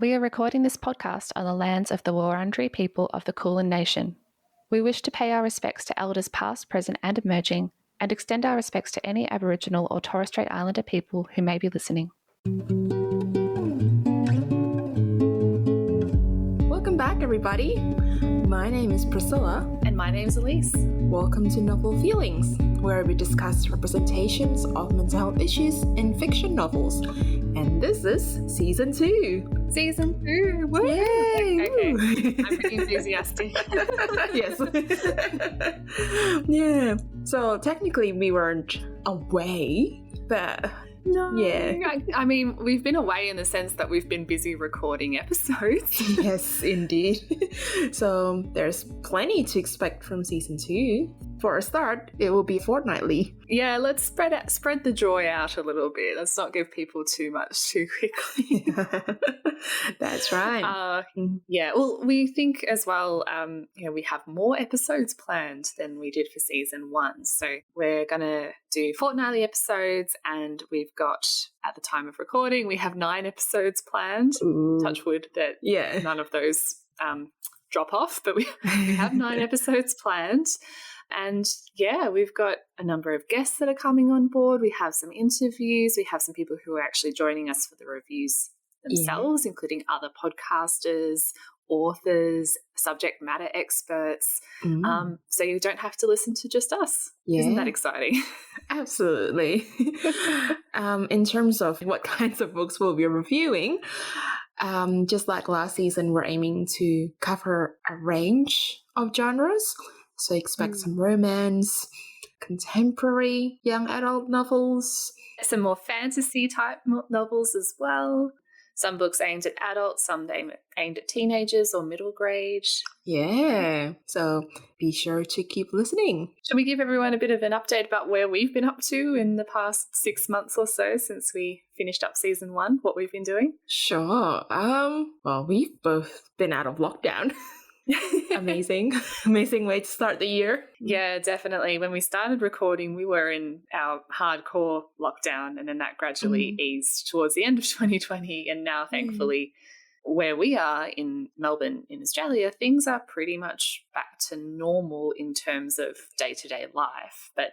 We are recording this podcast on the lands of the Wurundjeri people of the Kulin Nation. We wish to pay our respects to elders past, present and emerging, and extend our respects to any Aboriginal or Torres Strait Islander people who may be listening. Welcome back, everybody. My name is Priscilla. And my name is Elise. Welcome to Novel Feelings, where we discuss representations of mental health issues in fiction novels. And this is Season 2. Season 2! Woo! Yay! Okay, I'm pretty enthusiastic. Yes. Yeah. So technically we weren't away, but... No. Yeah. I mean, we've been away in the sense that we've been busy recording episodes. Yes, indeed. So there's plenty to expect from Season 2. For a start, it will be fortnightly. Yeah, let's spread the joy out a little bit. Let's not give people too much too quickly. That's right. Yeah, well, we think as well, we have more episodes planned than we did for Season 1. So we're going to do fortnightly episodes, and we've got, at the time of recording, we have 9 episodes planned. Ooh. Touch wood that none of those drop off, but we have 9 episodes planned. And yeah, we've got a number of guests that are coming on board. We have some interviews. We have some people who are actually joining us for the reviews themselves, including other podcasters, authors, subject matter experts. So you don't have to listen to just us. Isn't that exciting? Absolutely. In terms of what kinds of books we'll be reviewing, just like last season, we're aiming to cover a range of genres. So expect some romance, contemporary young adult novels. Some more fantasy type novels as well. Some books aimed at adults, some aimed at teenagers or middle grade. Yeah, so be sure to keep listening. Should we give everyone a bit of an update about where we've been up to in the past 6 months or so since we finished up Season 1, what we've been doing? Sure. Well, we've both been out of lockdown. Amazing way to start the year. Yeah, definitely. When we started recording, we were in our hardcore lockdown, and then that gradually eased towards the end of 2020. And now, thankfully, where we are in Melbourne, in Australia, things are pretty much back to normal in terms of day-to-day life. But,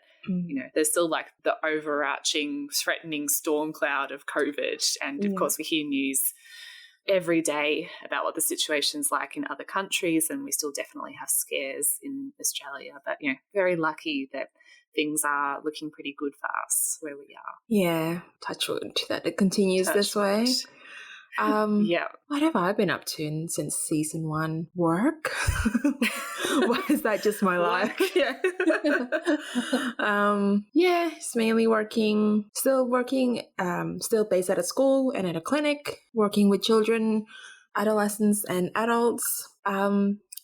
there's still like the overarching threatening storm cloud of COVID. And of course, we hear news every day about what the situation's like in other countries, and we still definitely have scares in Australia, but very lucky that things are looking pretty good for us where we are. Yeah, touch wood that it continues this way. What have I been up to since Season 1? Work? Why is that just my life? It's mainly working, still based at a school and at a clinic, working with children, adolescents and adults.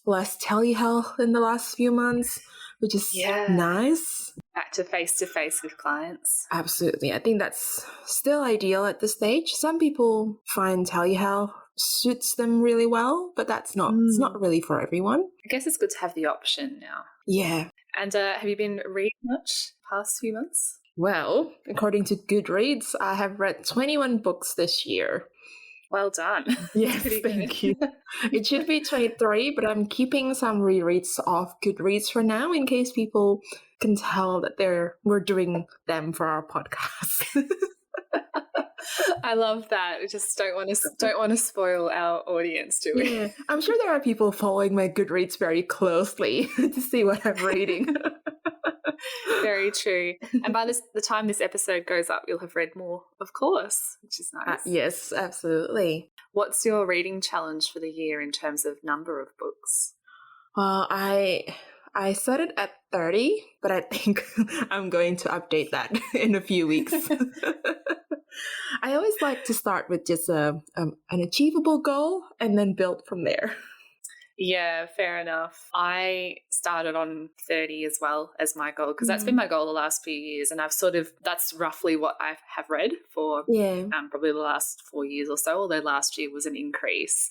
Less telehealth in the last few months, which is nice. Back to face with clients. Absolutely. I think that's still ideal at this stage. Some people find telehealth suits them really well, but that's not, it's not really for everyone. I guess it's good to have the option now. Yeah. And have you been reading much past few months? Well, according to Goodreads, I have read 21 books this year. Well done. Yes, thank you. It should be 23, but I'm keeping some rereads off Goodreads for now in case people can tell that we're doing them for our podcast. I love that. I just don't want to spoil our audience, do we? Yeah, I'm sure there are people following my Goodreads very closely to see what I'm reading. Very true. And by the time this episode goes up, you'll have read more, of course, which is nice. Yes, absolutely. What's your reading challenge for the year in terms of number of books? Well, I set it at 30, but I think I'm going to update that in a few weeks. I always like to start with just an achievable goal and then build from there. Yeah, fair enough. I started on 30 as well as my goal because that's been my goal the last few years, and that's roughly what I have read for probably the last 4 years or so, although last year was an increase.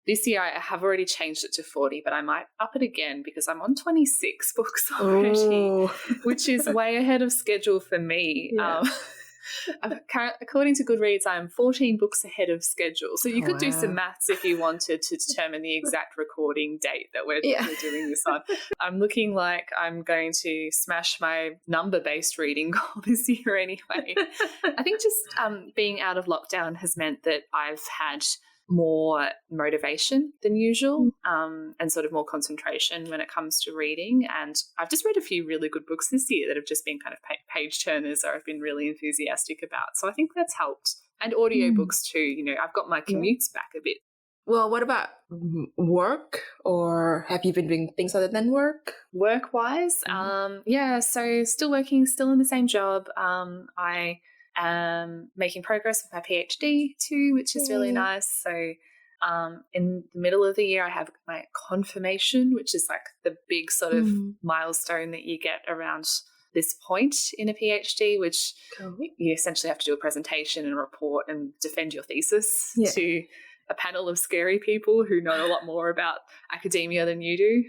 This year I have already changed it to 40, but I might up it again because I'm on 26 books already, which is way ahead of schedule for me. Yeah. According to Goodreads, I'm 14 books ahead of schedule. So you could do some Wow. maths if you wanted to determine the exact recording date that we're doing this on. I'm looking like I'm going to smash my number-based reading goal this year anyway. I think just being out of lockdown has meant that I've had more motivation than usual and sort of more concentration when it comes to reading. And I've just read a few really good books this year that have just been kind of page turners or I've been really enthusiastic about. So I think that's helped. And audiobooks too. You know, I've got my commutes back a bit. Well, what about work, or have you been doing things other than work? Work-wise, so still working, still in the same job. I making progress with my PhD too, which is really nice. So in the middle of the year, I have my confirmation, which is like the big sort of milestone that you get around this point in a PhD, which you essentially have to do a presentation and a report and defend your thesis to a panel of scary people who know a lot more about academia than you do.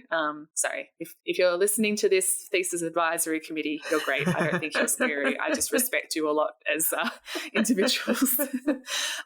Sorry, if you're listening to this thesis advisory committee, you're great. I don't think you're scary. I just respect you a lot as individuals.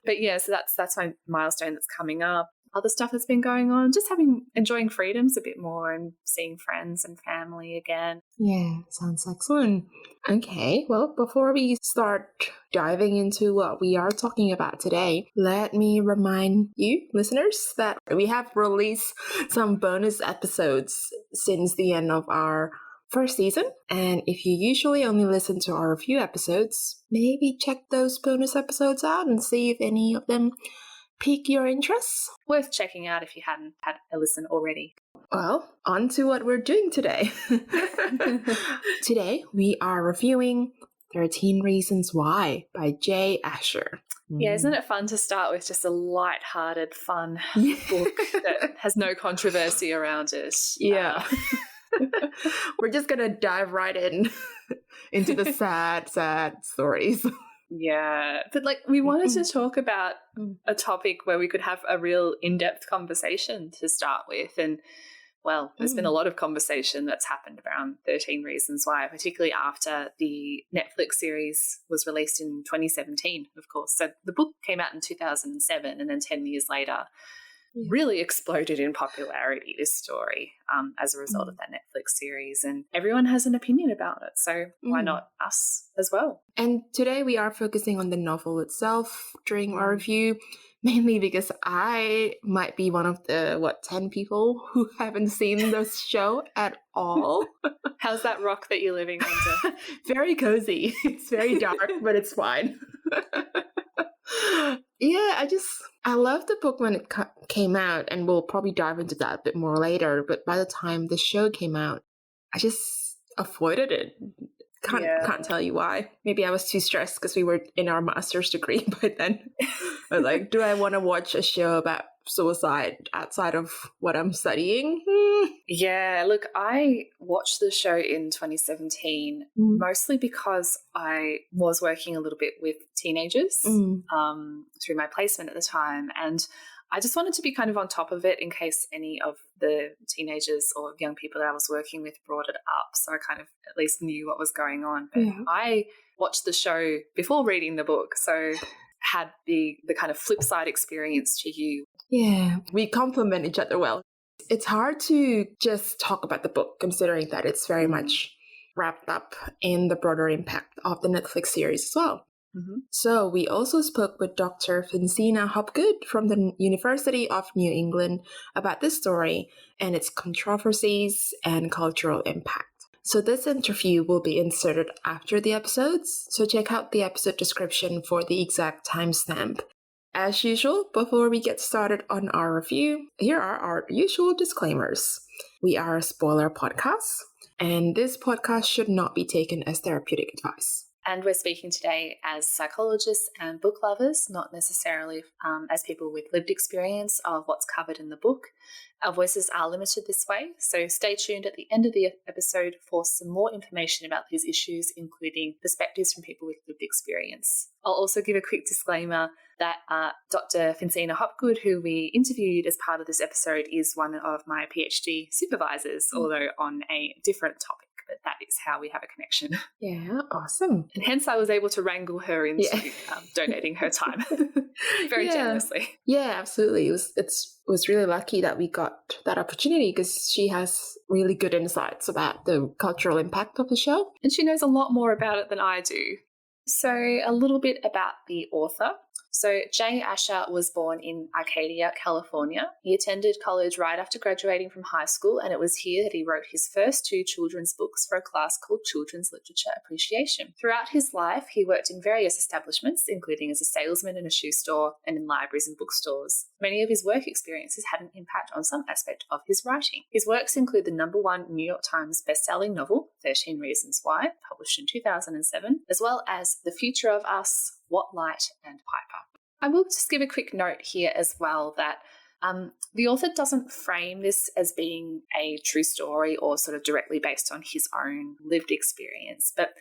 But yeah, so that's my milestone that's coming up. Other stuff that's been going on, just enjoying freedoms a bit more and seeing friends and family again. Yeah, sounds excellent. Okay, well, before we start diving into what we are talking about today, let me remind you, listeners, that we have released some bonus episodes since the end of our first season. And if you usually only listen to our review episodes, maybe check those bonus episodes out and see if any of them pique your interest. Worth checking out if you hadn't had a listen already. Well, on to what we're doing today. Today, we are reviewing 13 Reasons Why by J. Asher. Yeah, isn't it fun to start with just a light-hearted, fun book that has no controversy around it? Yeah. We're just going to dive right into the sad stories. Yeah, but we wanted to talk about a topic where we could have a real in-depth conversation to start with. And, well, there's been a lot of conversation that's happened around 13 Reasons Why, particularly after the Netflix series was released in 2017, of course. So the book came out in 2007, and then 10 years later really exploded in popularity, this story, as a result of that Netflix series. And everyone has an opinion about it. So why not us as well? And today we are focusing on the novel itself during our review, mainly because I might be one of the, 10 people who haven't seen this show at all. How's that rock that you're living under? Very cozy. It's very dark, but it's fine. Yeah, I loved the book when it came out, and we'll probably dive into that a bit more later. But by the time the show came out, I just avoided it. Can't tell you why. Maybe I was too stressed because we were in our master's degree by then. But do I want to watch a show about suicide outside of what I'm studying? Yeah, look, I watched the show in 2017 mostly because I was working a little bit with teenagers through my placement at the time, and I just wanted to be kind of on top of it in case any of the teenagers or young people that I was working with brought it up, so I kind of at least knew what was going on. But I watched the show before reading the book, so had the kind of flip side experience to you. Yeah, we complement each other well. It's hard to just talk about the book, considering that it's very much wrapped up in the broader impact of the Netflix series as well. So we also spoke with Dr. Fincina Hopgood from the University of New England about this story and its controversies and cultural impact. So this interview will be inserted after the episodes, so check out the episode description for the exact timestamp. As usual, before we get started on our review, here are our usual disclaimers. We are a spoiler podcast, and this podcast should not be taken as therapeutic advice. And we're speaking today as psychologists and book lovers, not necessarily as people with lived experience of what's covered in the book. Our voices are limited this way, so stay tuned at the end of the episode for some more information about these issues, including perspectives from people with lived experience. I'll also give a quick disclaimer that Dr. Fincina Hopgood, who we interviewed as part of this episode, is one of my PhD supervisors, although on a different topic. but that is how we have a connection. Yeah, awesome. And hence I was able to wrangle her into donating her time very generously. Yeah, absolutely. It was really lucky that we got that opportunity because she has really good insights about the cultural impact of the show. And she knows a lot more about it than I do. So a little bit about the author. So Jay Asher was born in Arcadia, California. He attended college right after graduating from high school, and it was here that he wrote his first 2 children's books for a class called Children's Literature Appreciation. Throughout his life, he worked in various establishments, including as a salesman in a shoe store and in libraries and bookstores. Many of his work experiences had an impact on some aspect of his writing. His works include the #1 New York Times bestselling novel, 13 Reasons Why, published in 2007, as well as The Future of Us, What Light, and Piper. I will just give a quick note here as well that the author doesn't frame this as being a true story or sort of directly based on his own lived experience, but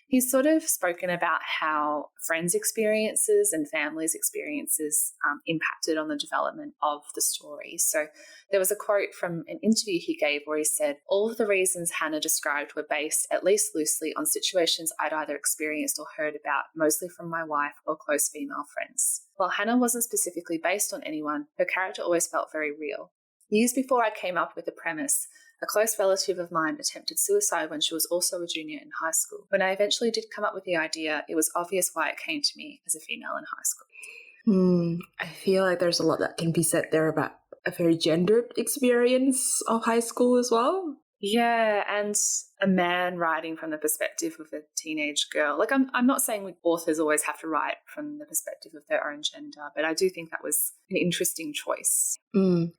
he's sort of spoken about how friends' experiences and families' experiences impacted on the development of the story. So there was a quote from an interview he gave where he said, "All of the reasons Hannah described were based, at least loosely, on situations I'd either experienced or heard about, mostly from my wife or close female friends. While Hannah wasn't specifically based on anyone, her character always felt very real. Years before I came up with the premise, a close relative of mine attempted suicide when she was also a junior in high school. When I eventually did come up with the idea, it was obvious why it came to me as a female in high school." I feel like there's a lot that can be said there about a very gendered experience of high school as well. Yeah, and a man writing from the perspective of a teenage girl. Like, I'm not saying authors always have to write from the perspective of their own gender, but I do think that was an interesting choice.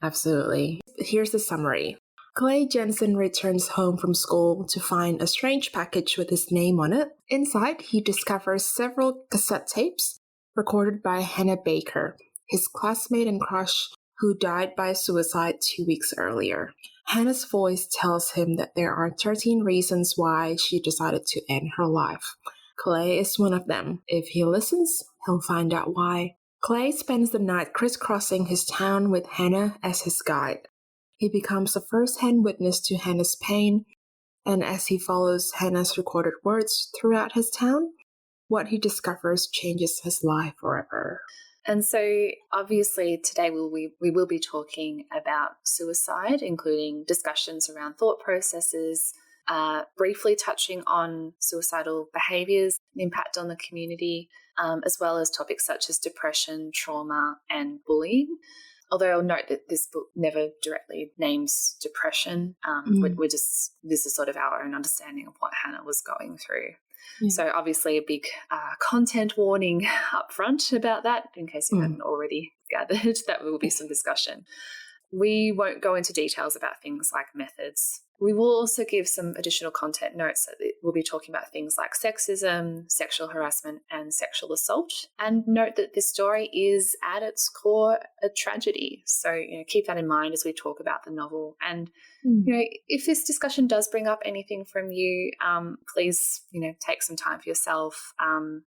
Absolutely. Here's the summary. Clay Jensen returns home from school to find a strange package with his name on it. Inside, he discovers several cassette tapes recorded by Hannah Baker, his classmate and crush who died by suicide 2 weeks earlier. Hannah's voice tells him that there are 13 reasons why she decided to end her life. Clay is one of them. If he listens, he'll find out why. Clay spends the night crisscrossing his town with Hannah as his guide. He becomes a first-hand witness to Hannah's pain, and as he follows Hannah's recorded words throughout his town, what he discovers changes his life forever. And so obviously today we will be talking about suicide, including discussions around thought processes, briefly touching on suicidal behaviours, the impact on the community, as well as topics such as depression, trauma, and bullying. Although I'll note that this book never directly names depression. This is sort of our own understanding of what Hannah was going through. Yeah. So obviously a big content warning up front about that, in case you hadn't already gathered, that will be some discussion. We won't go into details about things like methods. We will also give some additional content notes that we'll be talking about things like sexism, sexual harassment, and sexual assault. And note that this story is at its core a tragedy. So, keep that in mind as we talk about the novel. And, if this discussion does bring up anything from you, please, take some time for yourself,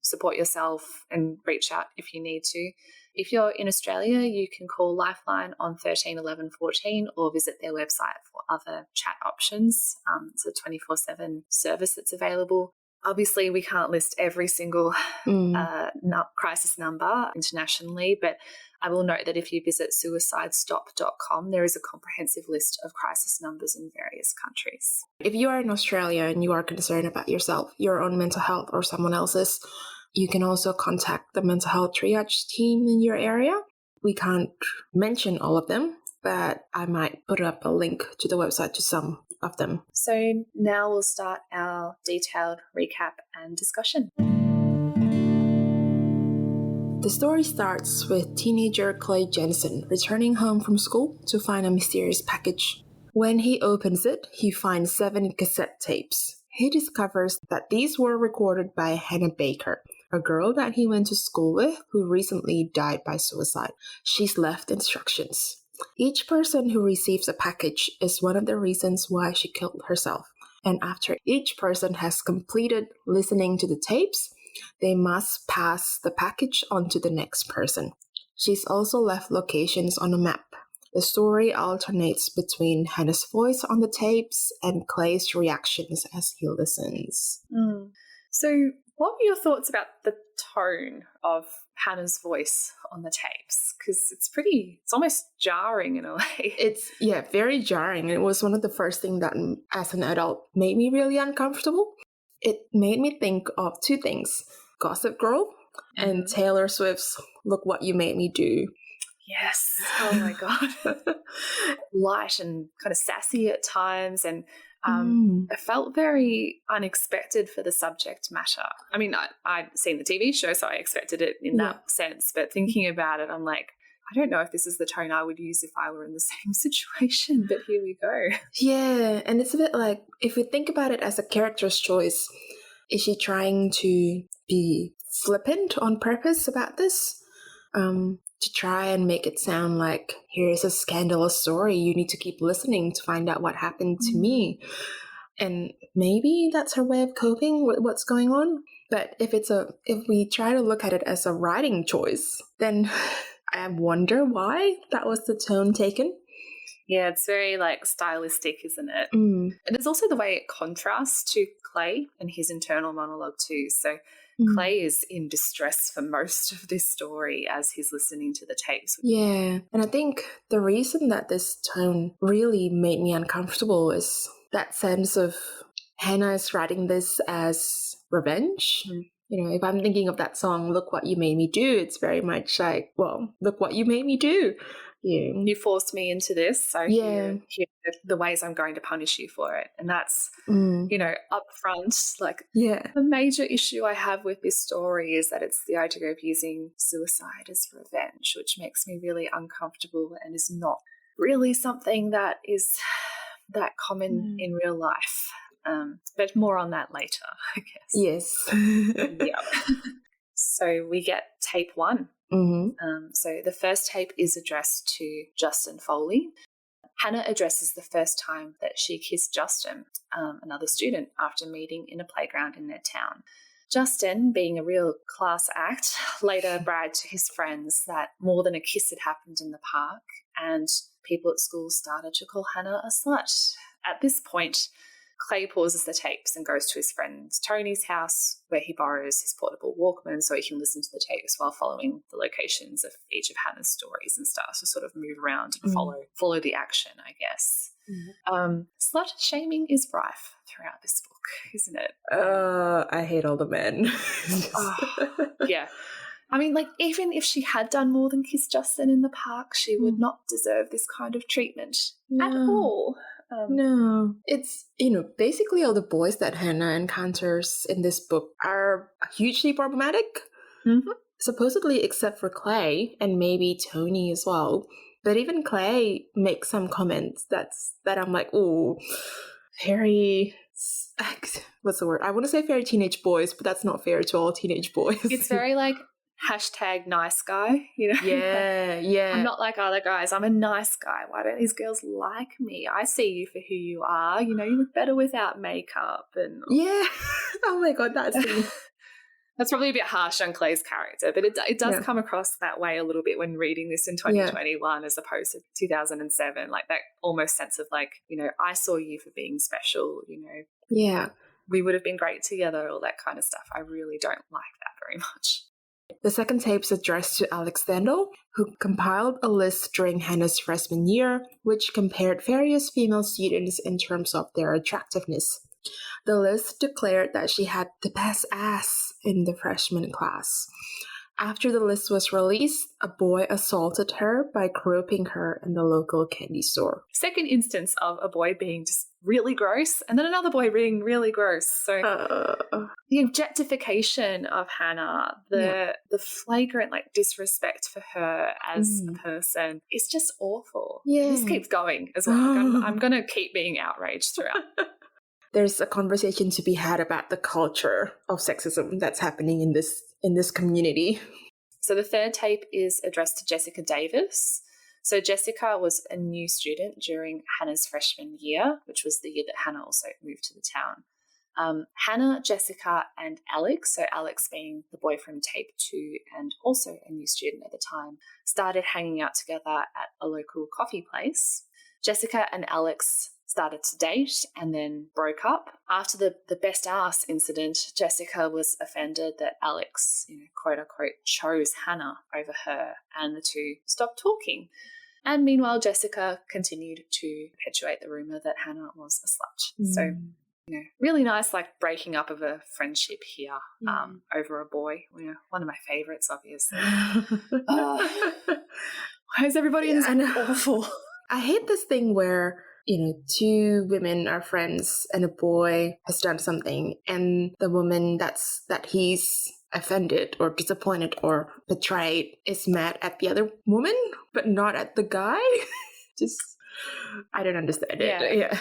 support yourself, and reach out if you need to. If you're in Australia, you can call Lifeline on 13 11 14 or visit their website for other chat options. It's a 24/7 service that's available. Obviously, we can't list every single crisis number internationally, but I will note that if you visit suicidestop.com, there is a comprehensive list of crisis numbers in various countries. If you are in Australia and you are concerned about yourself, your own mental health, or someone else's, you can also contact the mental health triage team in your area. We can't mention all of them, but I might put up a link to the website to some of them. So now we'll start our detailed recap and discussion. The story starts with teenager Clay Jensen returning home from school to find a mysterious package. When he opens it, he finds 7 cassette tapes. He discovers that these were recorded by Hannah Baker, a girl that he went to school with who recently died by suicide. She's left instructions. Each person who receives a package is one of the reasons why she killed herself. And after each person has completed listening to the tapes, they must pass the package on to the next person. She's also left locations on a map. The story alternates between Hannah's voice on the tapes and Clay's reactions as he listens. So what were your thoughts about the tone of Hannah's voice on the tapes? Because it's almost jarring in a way. It's, very jarring. It was one of the first things that, as an adult, made me really uncomfortable. It made me think of two things: Gossip Girl and Taylor Swift's Look What You Made Me Do. Yes. Oh my God. Light and kind of sassy at times, and it felt very unexpected for the subject matter. I mean, I'd seen the TV show, so I expected it in that sense, but thinking about it, I'm like, I don't know if this is the tone I would use if I were in the same situation, but here we go. Yeah, and it's a bit like, if we think about it as a character's choice, is she trying to be flippant on purpose about this? To try and make it sound like, here's a scandalous story, you need to keep listening to find out what happened to me. And maybe that's her way of coping with what's going on. But if we try to look at it as a writing choice, then I wonder why that was the tone taken. Yeah, it's very like stylistic, isn't it? And there's also the way it contrasts to Clay and his internal monologue too. So Clay is in distress for most of this story as he's listening to the tapes. Yeah, and I think the reason that this tone really made me uncomfortable is that sense of Hannah is writing this as revenge. You know, if I'm thinking of that song, Look What You Made Me Do, it's very much like, well, look what you made me do. Yeah. You forced me into this, so here are the ways I'm going to punish you for it. And that's, you know, up front, like the major issue I have with this story is that it's the idea of using suicide as revenge, which makes me really uncomfortable and is not really something that is that common in real life. But more on that later, I guess. Yes. Yeah. So we get tape 1. So the first tape is addressed to Justin Foley. Hannah addresses the first time that she kissed Justin, another student, after meeting in a playground in their town. Justin, being a real class act, later bragged to his friends that more than a kiss had happened in the park, and people at school started to call Hannah a slut. At this point, Clay pauses the tapes and goes to his friend Tony's house, where he borrows his portable Walkman so he can listen to the tapes while following the locations of each of Hannah's stories and starts to sort of move around and follow the action, I guess. Slut shaming is rife throughout this book, isn't it? I hate all the men. Yeah. I mean, like, even if she had done more than kiss Justin in the park, she would not deserve this kind of treatment at all. No. It's, basically all the boys that Hannah encounters in this book are hugely problematic. Supposedly, except for Clay and maybe Tony as well. But even Clay makes some comments that I'm like, ooh, very, what's the word? I want to say very teenage boys, but that's not fair to all teenage boys. It's very like #nice guy, you know? Yeah. I'm not like other guys. I'm a nice guy. Why don't these girls like me? I see you for who you are. You know, you look better without makeup. And yeah. Oh my God, that's that's probably a bit harsh on Clay's character, but it does come across that way a little bit when reading this in 2021 as opposed to 2007. Like that almost sense of like, you know, I saw you for being special, you know. Yeah. We would have been great together, all that kind of stuff. I really don't like that very much. The second tape is addressed to Alex Dendel, who compiled a list during Hannah's freshman year, which compared various female students in terms of their attractiveness. The list declared that she had the best ass in the freshman class. After the list was released, a boy assaulted her by groping her in the local candy store. Second instance of a boy being just really gross, and then another boy being really gross. So the objectification of Hannah, the flagrant like disrespect for her as a person is just awful. Yeah. This keeps going as well. I'm going to keep being outraged throughout. There's a conversation to be had about the culture of sexism that's happening in this community. So the third tape is addressed to Jessica Davis. So Jessica was a new student during Hannah's freshman year, which was the year that Hannah also moved to the town. Hannah, Jessica, and Alex, so Alex being the boy from tape 2 and also a new student at the time, started hanging out together at a local coffee place. Jessica and Alex started to date and then broke up. After the best ass incident, Jessica was offended that Alex, quote unquote, chose Hannah over her, and the two stopped talking. And meanwhile, Jessica continued to perpetuate the rumour that Hannah was a slut. So, really nice, breaking up of a friendship here over a boy. One of my favourites, obviously. Why is everybody in this awful? I hate this thing where, two women are friends and a boy has done something and the woman that he's offended or disappointed or betrayed is mad at the other woman, but not at the guy. I don't understand it. Yeah.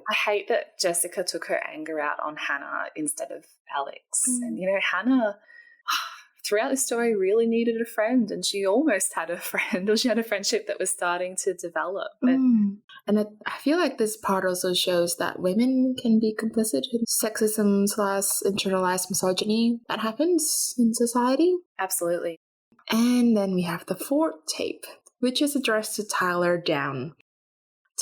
I hate that Jessica took her anger out on Hannah instead of Alex. And, Hannah, throughout the story, really needed a friend, and she almost had a friend, or she had a friendship that was starting to develop. But And I feel like this part also shows that women can be complicit in sexism / internalized misogyny that happens in society. Absolutely. And then we have the 4th tape, which is addressed to Tyler Down.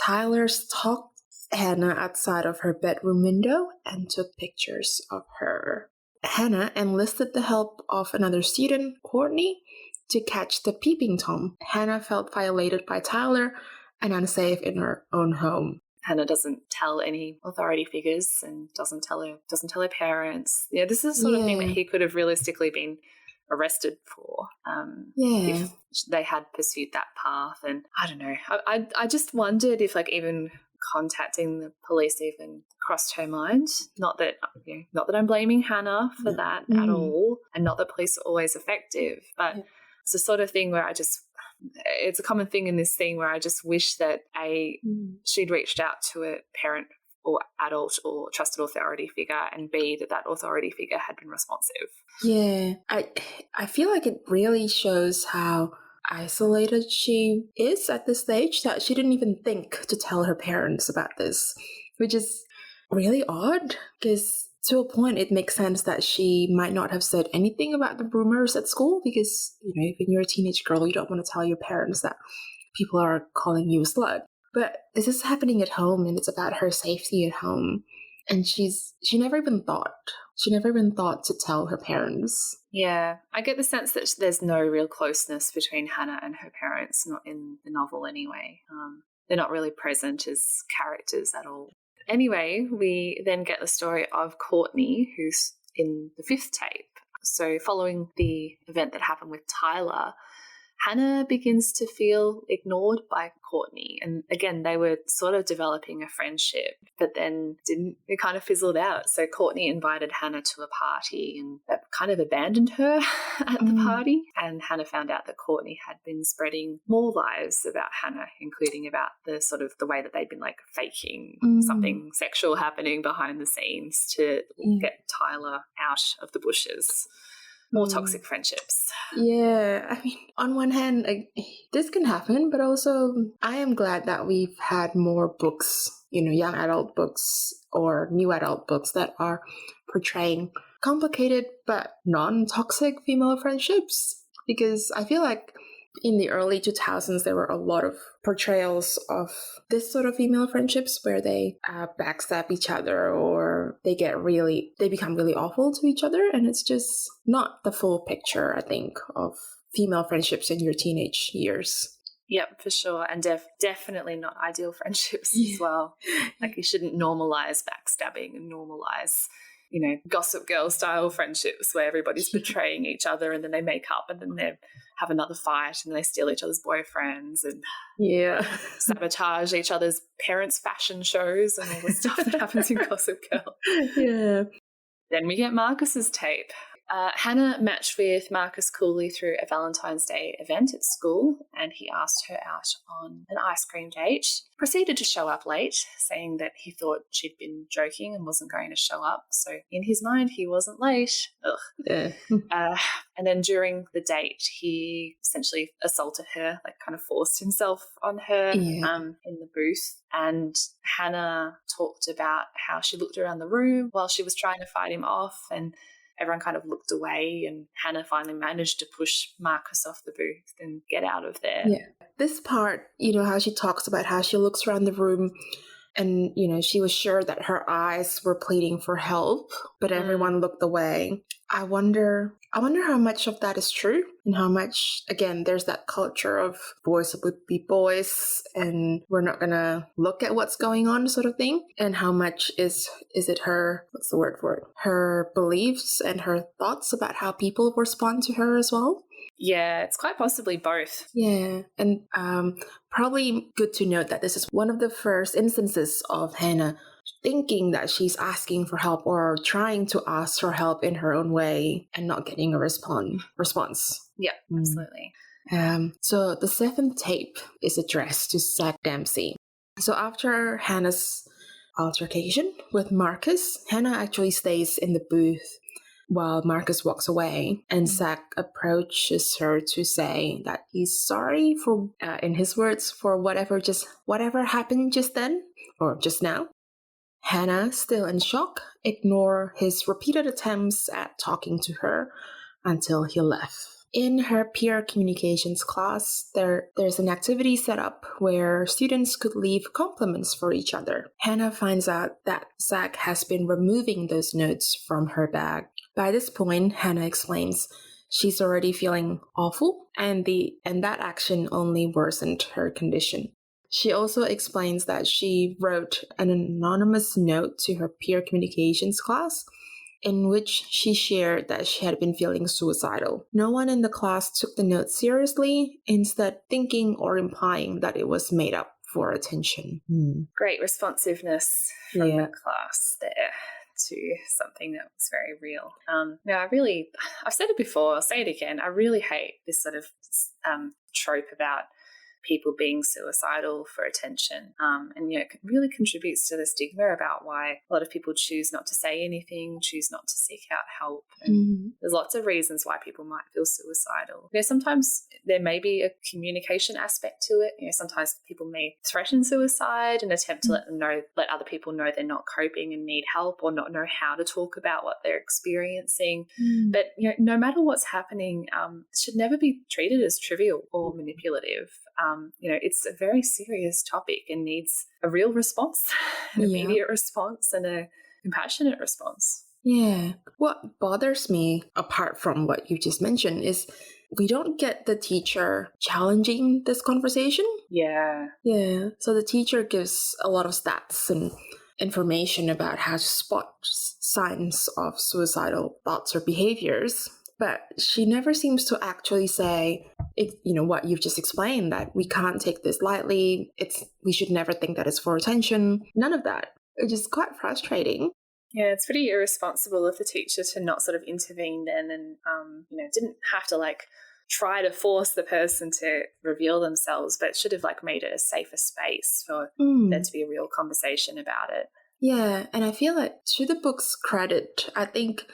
Tyler stalked Hannah outside of her bedroom window and took pictures of her. Hannah enlisted the help of another student, Courtney, to catch the peeping Tom. Hannah felt violated by Tyler and unsafe in her own home. Hannah doesn't tell any authority figures and doesn't tell her parents. Yeah, this is the sort of thing that he could have realistically been arrested for if they had pursued that path. And I don't know. I just wondered if even contacting the police even crossed her mind. Not that I'm blaming Hannah for that at all, and not that police are always effective, but it's the sort of thing where it's a common thing in this thing where I just wish that she'd reached out to a parent or adult or trusted authority figure, and B, that authority figure had been responsive. Yeah, I feel like it really shows how isolated she is at this stage, that she didn't even think to tell her parents about this, which is really odd, because to a point it makes sense that she might not have said anything about the rumors at school, because when you're a teenage girl, you don't want to tell your parents that people are calling you a slut. But this is happening at home, and it's about her safety at home, and she never even thought to tell her parents. Yeah, I get the sense that there's no real closeness between Hannah and her parents, not in the novel anyway. They're not really present as characters at all. Anyway, we then get the story of Courtney, who's in the 5th tape. So following the event that happened with Tyler, Hannah begins to feel ignored by Courtney. And again, they were sort of developing a friendship, but then it kind of fizzled out. So Courtney invited Hannah to a party and kind of abandoned her at the party. And Hannah found out that Courtney had been spreading more lies about Hannah, including about the way that they'd been faking something sexual happening behind the scenes to get Tyler out of the bushes. More toxic friendships. Yeah, I mean, on one hand, this can happen, but also I am glad that we've had more books, young adult books or new adult books that are portraying complicated but non-toxic female friendships. Because I feel like in the early 2000s, there were a lot of portrayals of this sort of female friendships where they backstab each other, or they become really awful to each other. And it's just not the full picture, I think, of female friendships in your teenage years. Yep, for sure. And definitely not ideal friendships as well. You shouldn't normalize backstabbing and normalize Gossip Girl style friendships where everybody's betraying each other and then they make up and then they have another fight and they steal each other's boyfriends and sabotage each other's parents' fashion shows and all the stuff that happens in Gossip Girl. Yeah. Then we get Marcus's tape. Hannah matched with Marcus Cooley through a Valentine's Day event at school, and he asked her out on an ice cream date. Proceeded to show up late, saying that he thought she'd been joking and wasn't going to show up. So in his mind, he wasn't late. Ugh. Yeah. And then during the date, he essentially assaulted her, like kind of forced himself on her in the booth. And Hannah talked about how she looked around the room while she was trying to fight him off, and everyone kind of looked away, and Hannah finally managed to push Marcus off the booth and get out of there. Yeah. This part, how she talks about how she looks around the room and, she was sure that her eyes were pleading for help, but everyone looked away. I wonder how much of that is true, and how much, again, there's that culture of boys would be boys and we're not going to look at what's going on sort of thing. And how much is it her, what's the word for it? Her beliefs and her thoughts about how people respond to her as well. Yeah, it's quite possibly both. Yeah, and probably good to note that this is one of the first instances of Hannah thinking that she's asking for help or trying to ask for help in her own way and not getting a response. Yeah, absolutely. So the 7th tape is addressed to Zach Dempsey. So after Hannah's altercation with Marcus, Hannah actually stays in the booth while Marcus walks away, and Zach approaches her to say that he's sorry for, in his words, for whatever happened just then or just now. Hannah, still in shock, ignored his repeated attempts at talking to her until he left. In her peer communications class, there's an activity set up where students could leave compliments for each other. Hannah finds out that Zach has been removing those notes from her bag. By this point, Hannah explains she's already feeling awful, and that action only worsened her condition. She also explains that she wrote an anonymous note to her peer communications class in which she shared that she had been feeling suicidal. No one in the class took the note seriously, instead thinking or implying that it was made up for attention. Great responsiveness from the class there to something that was very real. I've said it before, I'll say it again, I really hate this sort of trope about people being suicidal for attention. And it really contributes to the stigma about why a lot of people choose not to say anything, choose not to seek out help. And there's lots of reasons why people might feel suicidal. Sometimes there may be a communication aspect to it. sometimes people may threaten suicide and attempt to let other people know they're not coping and need help, or not know how to talk about what they're experiencing. But no matter what's happening, it should never be treated as trivial or manipulative. It's a very serious topic and needs a real response, an immediate response, and a compassionate response. Yeah. What bothers me, apart from what you just mentioned, is we don't get the teacher challenging this conversation. Yeah. Yeah. So the teacher gives a lot of stats and information about how to spot signs of suicidal thoughts or behaviors, but she never seems to actually say, what you've just explained, that we can't take this lightly. We should never think that it's for attention. None of that. It's just quite frustrating. Yeah, it's pretty irresponsible of the teacher to not sort of intervene then and, didn't have to try to force the person to reveal themselves, but should have made it a safer space for there to be a real conversation about it. Yeah, and I feel like, to the book's credit, I think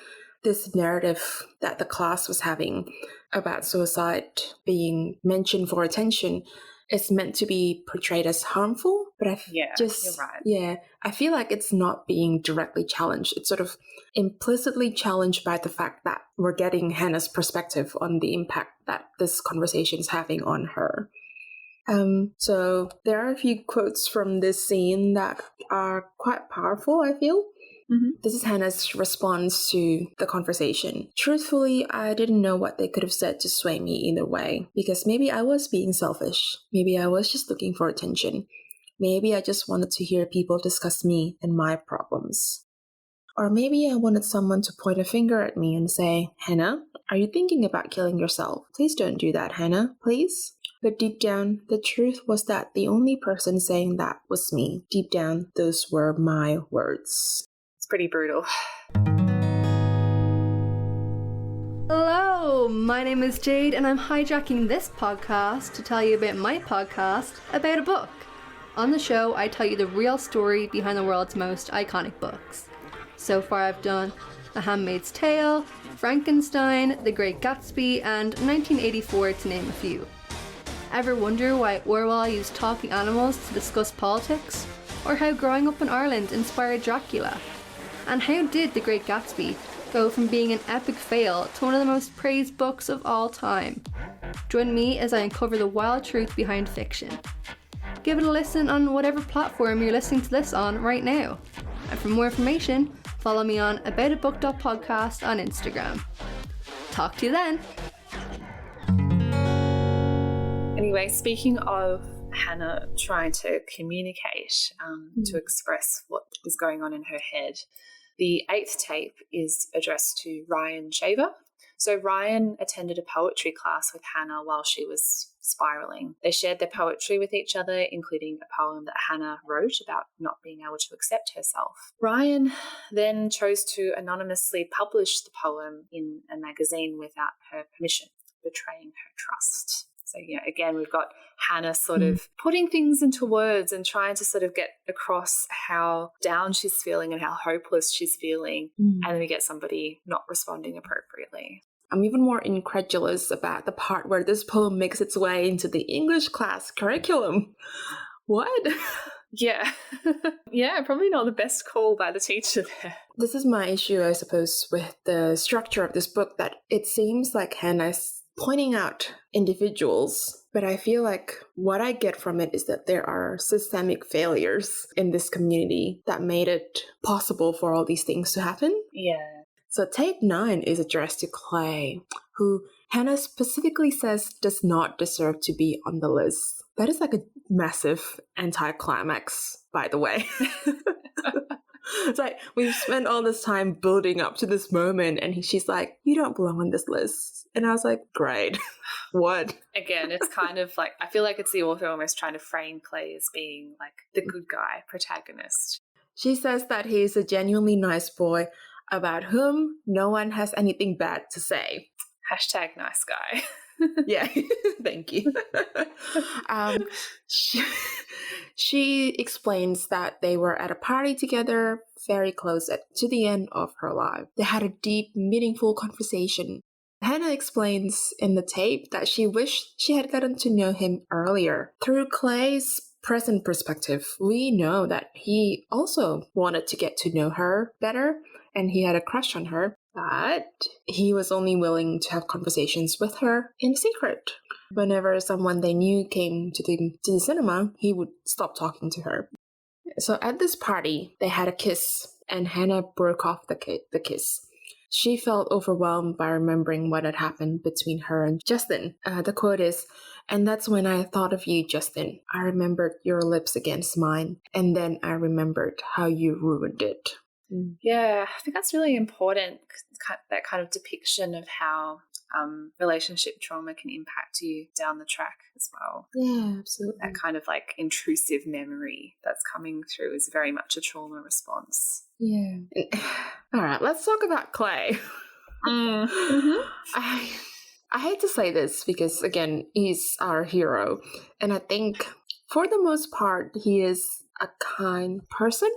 this narrative that the class was having about suicide being mentioned for attention is meant to be portrayed as harmful, but you're right. Yeah, I feel like it's not being directly challenged. It's sort of implicitly challenged by the fact that we're getting Hannah's perspective on the impact that this conversation is having on her. So there are a few quotes from this scene that are quite powerful, I feel. This is Hannah's response to the conversation. Truthfully, I didn't know what they could have said to sway me either way, because maybe I was being selfish. Maybe I was just looking for attention. Maybe I just wanted to hear people discuss me and my problems. Or maybe I wanted someone to point a finger at me and say, Hannah, are you thinking about killing yourself? Please don't do that, Hannah, please. But deep down, the truth was that the only person saying that was me. Deep down, those were my words. Pretty brutal. Hello, my name is Jade and I'm hijacking this podcast to tell you about my podcast about a book. On the show, I tell you the real story behind the world's most iconic books. So far I've done The Handmaid's Tale, Frankenstein, The Great Gatsby, and 1984 to name a few. Ever wonder why Orwell used talking animals to discuss politics? Or how growing up in Ireland inspired Dracula? And how did The Great Gatsby go from being an epic fail to one of the most praised books of all time? Join me as I uncover the wild truth behind fiction. Give it a listen on whatever platform you're listening to this on right now. And for more information, follow me on aboutabook.podcast on Instagram. Talk to you then! Anyway, speaking of Hannah trying to communicate, to express what is going on in her head, the 8th tape is addressed to Ryan Shaver. So Ryan attended a poetry class with Hannah while she was spiraling. They shared their poetry with each other, including a poem that Hannah wrote about not being able to accept herself. Ryan then chose to anonymously publish the poem in a magazine without her permission, betraying her trust. So, again, we've got Hannah sort of putting things into words and trying to sort of get across how down she's feeling and how hopeless she's feeling. And then we get somebody not responding appropriately. I'm even more incredulous about the part where this poem makes its way into the English class curriculum. What? Yeah. Yeah, probably not the best call by the teacher there. This is my issue, I suppose, with the structure of this book, that it seems like Hannah's pointing out individuals, but I feel like what I get from it is that there are systemic failures in this community that made it possible for all these things to happen. Yeah. So tape 9 is addressed to Clay, who Hannah specifically says does not deserve to be on the list. That is like a massive anticlimax, by the way. It's like, we've spent all this time building up to this moment, and she's like, you don't belong on this list. And I was like, great. What? Again, it's kind of like, I feel like it's the author almost trying to frame Clay as being like the good guy protagonist. She says that he's a genuinely nice boy about whom no one has anything bad to say. Hashtag nice guy. Yeah, thank you. She explains that they were at a party together, very close to the end of her life. They had a deep, meaningful conversation. Hannah explains in the tape that she wished she had gotten to know him earlier. Through Clay's present perspective, we know that he also wanted to get to know her better, and he had a crush on her. But he was only willing to have conversations with her in secret. Whenever someone they knew came to the cinema, he would stop talking to her. So at this party, they had a kiss, and Hannah broke off the kiss. She felt overwhelmed by remembering what had happened between her and Justin. The quote is, "And that's when I thought of you, Justin. I remembered your lips against mine, and then I remembered how you ruined it." Yeah, I think that's really important, that kind of depiction of how relationship trauma can impact you down the track as well. Yeah, absolutely. That kind of like intrusive memory that's coming through is very much a trauma response. Yeah. All right, let's talk about Clay. I hate to say this because, again, he's our hero. And I think for the most part, he is a kind person.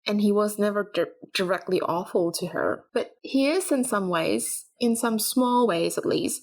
And he was never directly awful to her. But he is in some ways, in some small ways at least,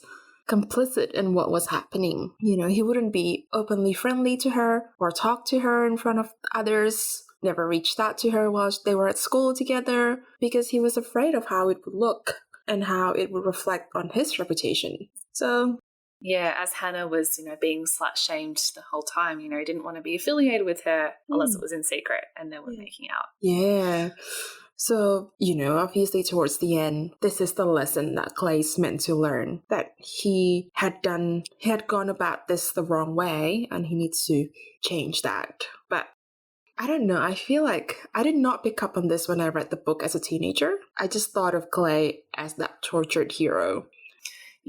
complicit in what was happening. You know, he wouldn't be openly friendly to her or talk to her in front of others, never reached out to her while they were at school together, because he was afraid of how it would look and how it would reflect on his reputation. So yeah, as Hannah was, being slut-shamed the whole time, he didn't want to be affiliated with her unless it was in secret and they were making out. Yeah. So, obviously towards the end, this is the lesson that Clay's meant to learn, that he had gone about this the wrong way and he needs to change that. But I don't know, I feel like I did not pick up on this when I read the book as a teenager. I just thought of Clay as that tortured hero.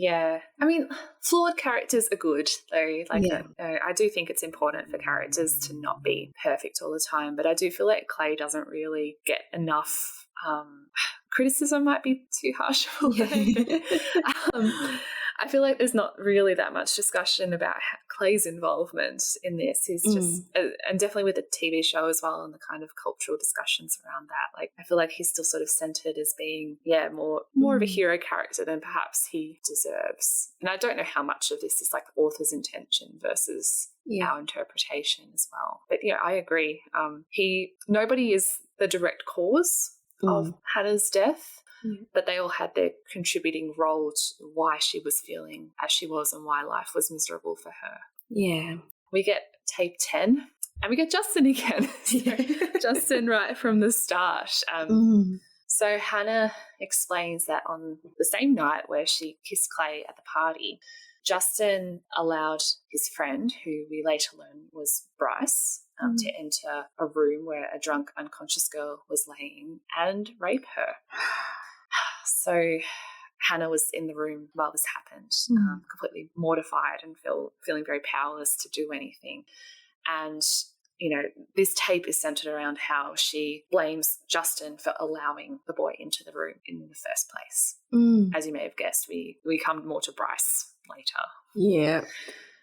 Yeah. I mean, flawed characters are good, though. I do think it's important for characters to not be perfect all the time, but I do feel like Clay doesn't really get enough criticism might be too harsh for it. I feel like there's not really that much discussion about Clay's involvement in this. He's just, and definitely with the TV show as well, and the kind of cultural discussions around that. Like, I feel like he's still sort of centered as being, more of a hero character than perhaps he deserves. And I don't know how much of this is like author's intention versus our interpretation as well. But I agree. Nobody is the direct cause of Hannah's death. But they all had their contributing role to why she was feeling as she was and why life was miserable for her. Yeah. We get tape 10 and we get Justin again. Justin right from the start. So Hannah explains that on the same night where she kissed Clay at the party, Justin allowed his friend, who we later learn was Bryce, to enter a room where a drunk, unconscious girl was laying and rape her. So Hannah was in the room while this happened, completely mortified and feeling very powerless to do anything. And, this tape is centered around how she blames Justin for allowing the boy into the room in the first place. As you may have guessed, we come more to Bryce later. Yeah.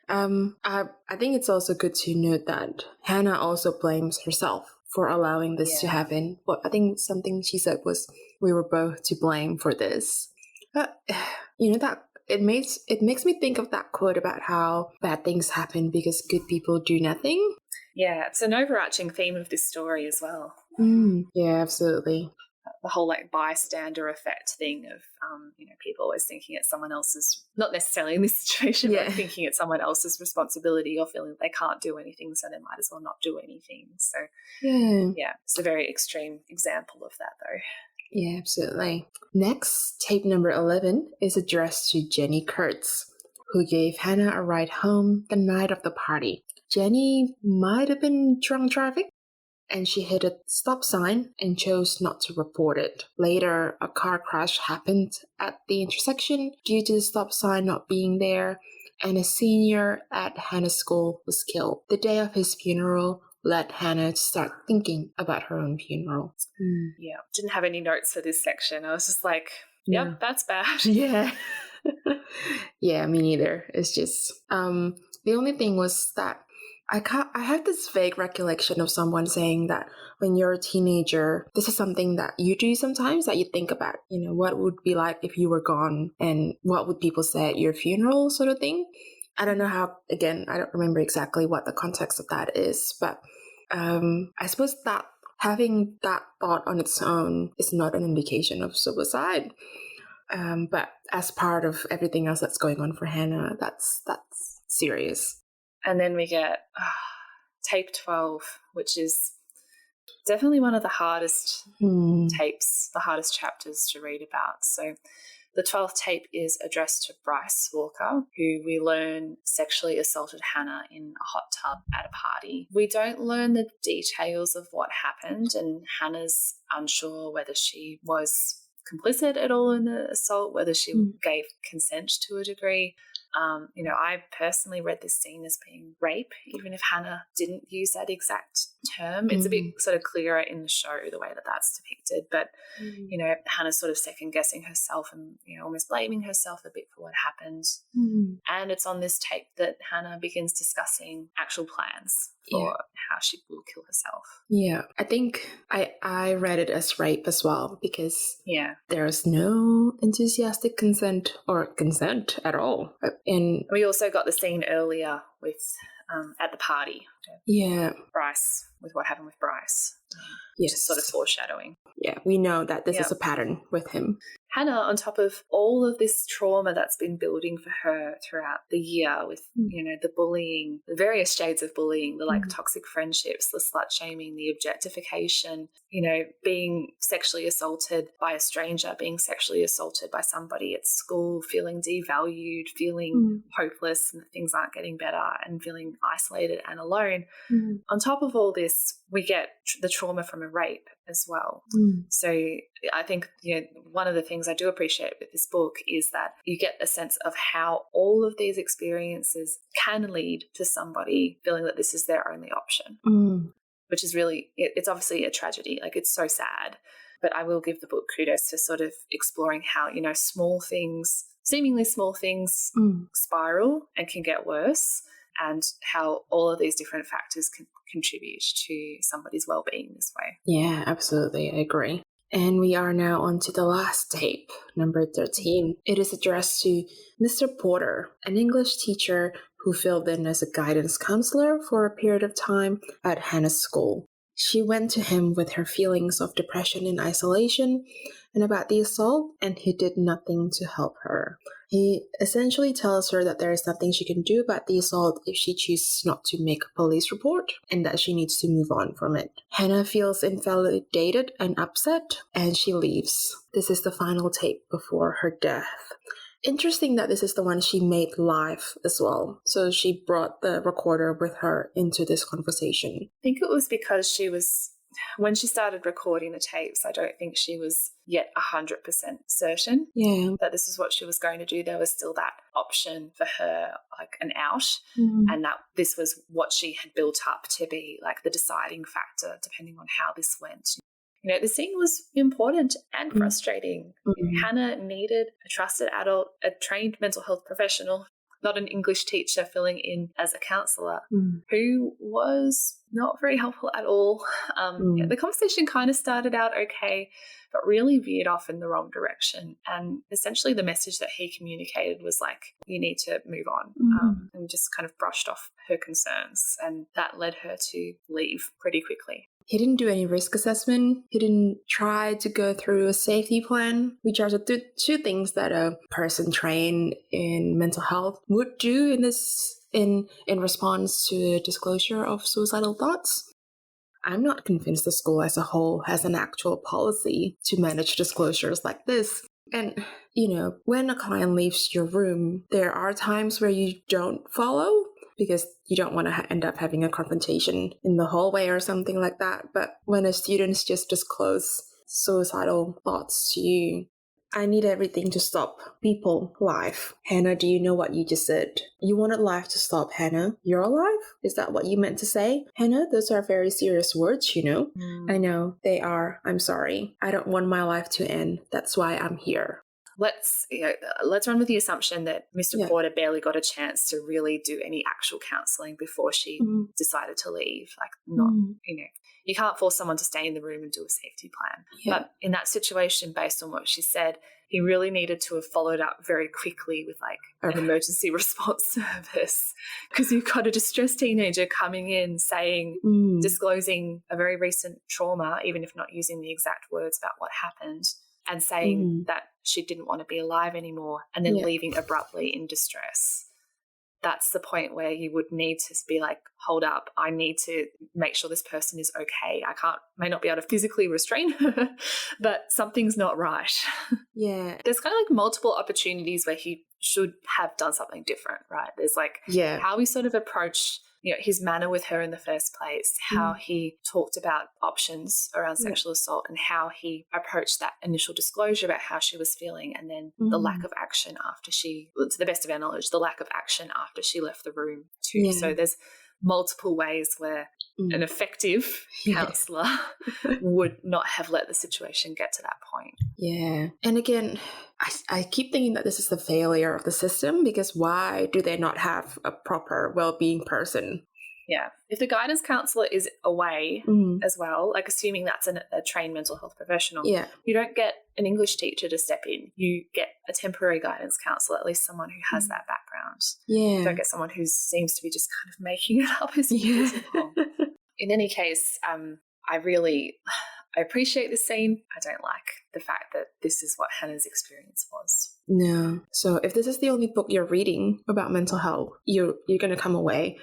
I think it's also good to note that Hannah also blames herself for allowing this to happen. But I think something she said was, we were both to blame for this. But, that it makes me think of that quote about how bad things happen because good people do nothing. Yeah, it's an overarching theme of this story as well. Yeah, absolutely. The whole bystander effect thing of people always thinking it's someone else's, not necessarily in this situation, but thinking it's someone else's responsibility or feeling they can't do anything, so they might as well not do anything. So it's a very extreme example of that, though. Yeah, absolutely. Next, tape number 11 is addressed to Jenny Kurtz, who gave Hannah a ride home the night of the party. Jenny might have been drunk driving, and she hit a stop sign and chose not to report it. Later, a car crash happened at the intersection due to the stop sign not being there, and a senior at Hannah's school was killed. The day of his funeral led Hannah to start thinking about her own funeral. Yeah, didn't have any notes for this section. I was just like, yep, that's bad. Yeah. Yeah, me neither. It's just, the only thing was that I have this vague recollection of someone saying that when you're a teenager, this is something that you do sometimes, that you think about, what would be like if you were gone and what would people say at your funeral, sort of thing. I don't know how, again, I don't remember exactly what the context of that is, but I suppose that having that thought on its own is not an indication of suicide. But as part of everything else that's going on for Hannah, that's serious. And then we get tape 12, which is definitely one of the hardest tapes, the hardest chapters to read about. So the 12th tape is addressed to Bryce Walker, who we learn sexually assaulted Hannah in a hot tub at a party. We don't learn the details of what happened, and Hannah's unsure whether she was complicit at all in the assault, whether she gave consent to a degree. I personally read this scene as being rape, even if Hannah didn't use that exact term. It's a bit sort of clearer in the show, the way that that's depicted. But, Hannah's sort of second-guessing herself and, almost blaming herself a bit for what happened. And it's on this tape that Hannah begins discussing actual plans for how she will kill herself. Yeah, I think I read it as rape as well, because there's no enthusiastic consent or consent at all. And we also got the scene earlier with at the party. Bryce, with what happened with Bryce. Just sort of foreshadowing. Yeah, we know that this is a pattern with him. Hannah, on top of all of this trauma that's been building for her throughout the year with, the bullying, the various shades of bullying, the toxic friendships, the slut shaming, the objectification, being sexually assaulted by a stranger, being sexually assaulted by somebody at school, feeling devalued, feeling hopeless and that things aren't getting better and feeling isolated and alone. On top of all this, we get the trauma from a rape as well. So I think, one of the things I do appreciate with this book is that you get a sense of how all of these experiences can lead to somebody feeling that this is their only option, which is really, it's obviously a tragedy. Like, it's so sad. But I will give the book kudos for sort of exploring how, small things, seemingly small things spiral and can get worse, and how all of these different factors can contribute to somebody's well-being this way. Yeah, absolutely. I agree. And we are now on to the last tape, number 13. It is addressed to Mr. Porter, an English teacher who filled in as a guidance counselor for a period of time at Hannah's school. She went to him with her feelings of depression and isolation and about the assault, and he did nothing to help her. He essentially tells her that there is nothing she can do about the assault if she chooses not to make a police report, and that she needs to move on from it. Hannah feels invalidated and upset, and she leaves. This is the final tape before her death. Interesting that this is the one she made live as well. So she brought the recorder with her into this conversation. I think it was because when she started recording the tapes, I don't think she was yet 100% certain that this is what she was going to do. There was still that option for her, like an out, and that this was what she had built up to be like the deciding factor depending on how this went. The scene was important and frustrating. Hannah needed a trusted adult, a trained mental health professional, not an English teacher filling in as a counsellor, who was not very helpful at all. The conversation kind of started out okay, but really veered off in the wrong direction. And essentially the message that he communicated was like, you need to move on, and just kind of brushed off her concerns. And that led her to leave pretty quickly. He didn't do any risk assessment. He didn't try to go through a safety plan, which are the two things that a person trained in mental health would do in response to a disclosure of suicidal thoughts. I'm not convinced the school as a whole has an actual policy to manage disclosures like this. And, when a client leaves your room, there are times where you don't follow, because you don't want to end up having a confrontation in the hallway or something like that. But when a student just disclose suicidal thoughts to you, I need everything to stop. People, life. Hannah, do you know what you just said? You wanted life to stop, Hannah. You're alive? Is that what you meant to say? Hannah, those are very serious words, I know, they are. I'm sorry. I don't want my life to end. That's why I'm here. Let's run with the assumption that Mr. Porter barely got a chance to really do any actual counselling before she decided to leave. You can't force someone to stay in the room and do a safety plan. But in that situation, based on what she said, he really needed to have followed up very quickly with an emergency response service, because you've got a distressed teenager coming in saying, disclosing a very recent trauma, even if not using the exact words about what happened, and saying that she didn't want to be alive anymore, and then leaving abruptly in distress. That's the point where you would need to be like, hold up, I need to make sure this person is okay. May not be able to physically restrain her, but something's not right. Yeah. There's kind of multiple opportunities where he should have done something different, right? There's how we sort of approach his manner with her in the first place, how he talked about options around sexual assault, and how he approached that initial disclosure about how she was feeling, and then the lack of action after to the best of our knowledge, the lack of action after she left the room too. Yeah. So there's multiple ways where an effective counsellor would not have let the situation get to that point. Yeah. And again, I keep thinking that this is the failure of the system, because why do they not have a proper well-being person? Yeah. If the guidance counsellor is away as well, assuming that's a trained mental health professional, you don't get an English teacher to step in. You get a temporary guidance counsellor, at least someone who has that background. Yeah. You don't get someone who seems to be just kind of making it up as he goes along. In any case, I appreciate this scene. I don't like the fact that this is what Hannah's experience was. No. So if this is the only book you're reading about mental health, you're going to come away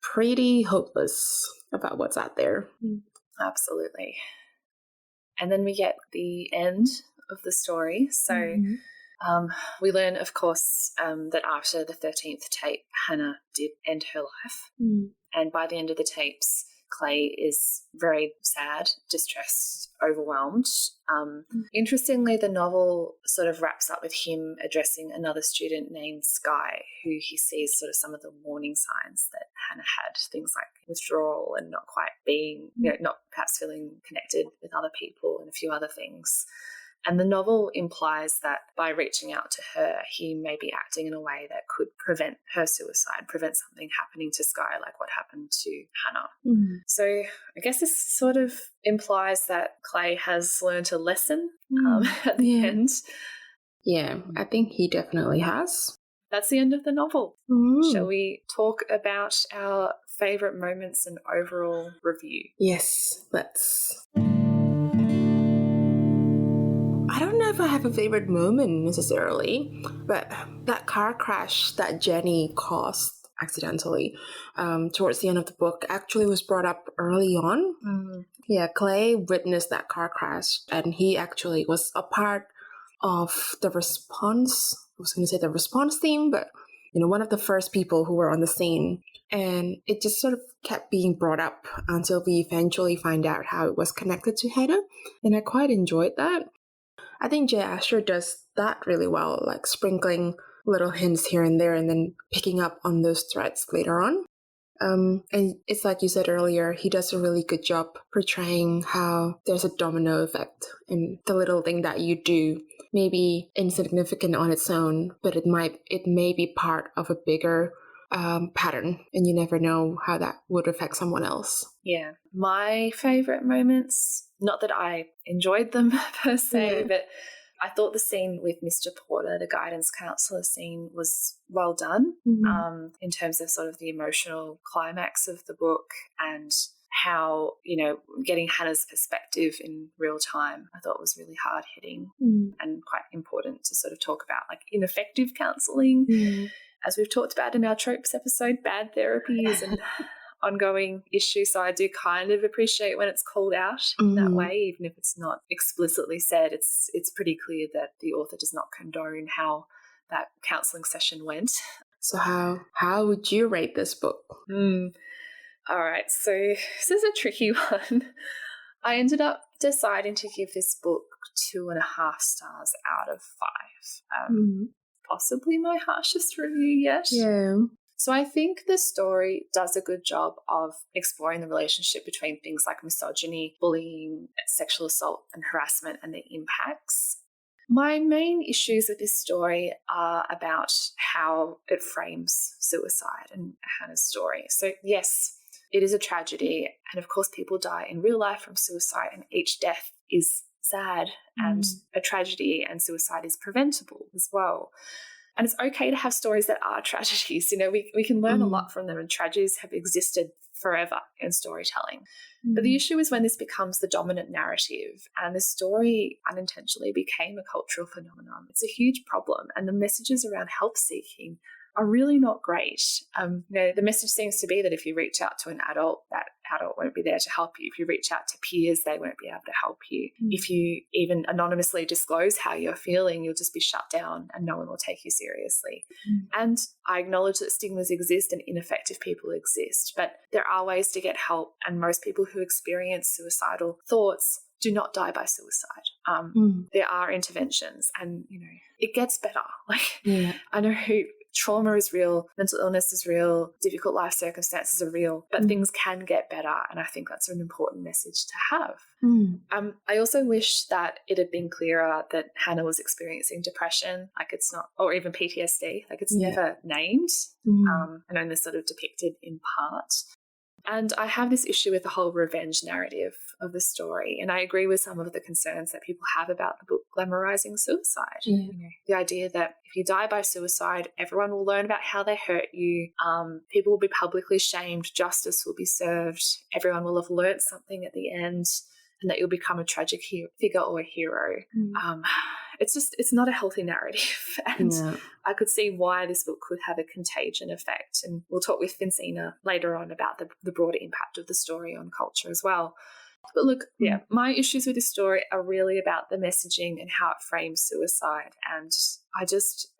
pretty hopeless about what's out there. Absolutely. And then we get the end of the story. So we learn, of course, that after the 13th tape, Hannah did end her life. And by the end of the tapes, Clay is very sad, distressed, overwhelmed. Interestingly, the novel sort of wraps up with him addressing another student named Sky, who he sees sort of some of the warning signs that Hannah had, things like withdrawal and not quite being, not perhaps feeling connected with other people and a few other things. And the novel implies that by reaching out to her, he may be acting in a way that could prevent her suicide, prevent something happening to Sky like what happened to Hannah. So I guess this sort of implies that Clay has learned a lesson at the end. Yeah, I think he definitely has. That's the end of the novel. Shall we talk about our favourite moments and overall review? Yes, let's. I don't know if I have a favorite moment necessarily, but that car crash that Jenny caused accidentally towards the end of the book actually was brought up early on. Yeah, Clay witnessed that car crash and he actually was a part of the response. I was going to say the response team, but one of the first people who were on the scene. And it just sort of kept being brought up until we eventually find out how it was connected to Hannah. And I quite enjoyed that. I think J. Asher does that really well, like sprinkling little hints here and there and then picking up on those threads later on. And it's like you said earlier, he does a really good job portraying how there's a domino effect and the little thing that you do may be insignificant on its own, but it may be part of a bigger pattern, and you never know how that would affect someone else. Yeah. My favourite moments, not that I enjoyed them per se, but I thought the scene with Mr. Porter, the guidance counsellor scene, was well done in terms of sort of the emotional climax of the book and how, getting Hannah's perspective in real time, I thought was really hard hitting and quite important to sort of talk about, like ineffective counselling. As we've talked about in our tropes episode, bad therapy is an ongoing issue. So I do kind of appreciate when it's called out in that way, even if it's not explicitly said. It's pretty clear that the author does not condone how that counselling session went. So how would you rate this book? All right, so this is a tricky one. I ended up deciding to give this book 2.5 stars out of 5. Possibly my harshest review yet. Yeah. So I think the story does a good job of exploring the relationship between things like misogyny, bullying, sexual assault and harassment and their impacts. My main issues with this story are about how it frames suicide and Hannah's story. So yes, it is a tragedy, and of course people die in real life from suicide, and each death is sad and a tragedy, and suicide is preventable as well. And it's okay to have stories that are tragedies. We can learn a lot from them, and tragedies have existed forever in storytelling. But the issue is when this becomes the dominant narrative, and the story unintentionally became a cultural phenomenon. It's a huge problem, and the messages around help seeking are really not great. The message seems to be that if you reach out to an adult, that adult won't be there to help you. If you reach out to peers, they won't be able to help you. If you even anonymously disclose how you're feeling, you'll just be shut down and no one will take you seriously. And I acknowledge that stigmas exist and ineffective people exist, but there are ways to get help, and most people who experience suicidal thoughts do not die by suicide. There are interventions, and it gets better. I know trauma is real, mental illness is real, difficult life circumstances are real, but things can get better, and I think that's an important message to have. I also wish that it had been clearer that Hannah was experiencing depression, it's not, or even PTSD, it's never named and only sort of depicted in part. And I have this issue with the whole revenge narrative of the story, and I agree with some of the concerns that people have about the book glamorizing suicide. The idea that if you die by suicide, everyone will learn about how they hurt you, people will be publicly shamed, justice will be served, everyone will have learnt something at the end, and that you'll become a tragic figure or a hero. It's not a healthy narrative, and I could see why this book could have a contagion effect, and we'll talk with Fincina later on about the broader impact of the story on culture as well. But look, my issues with this story are really about the messaging and how it frames suicide, and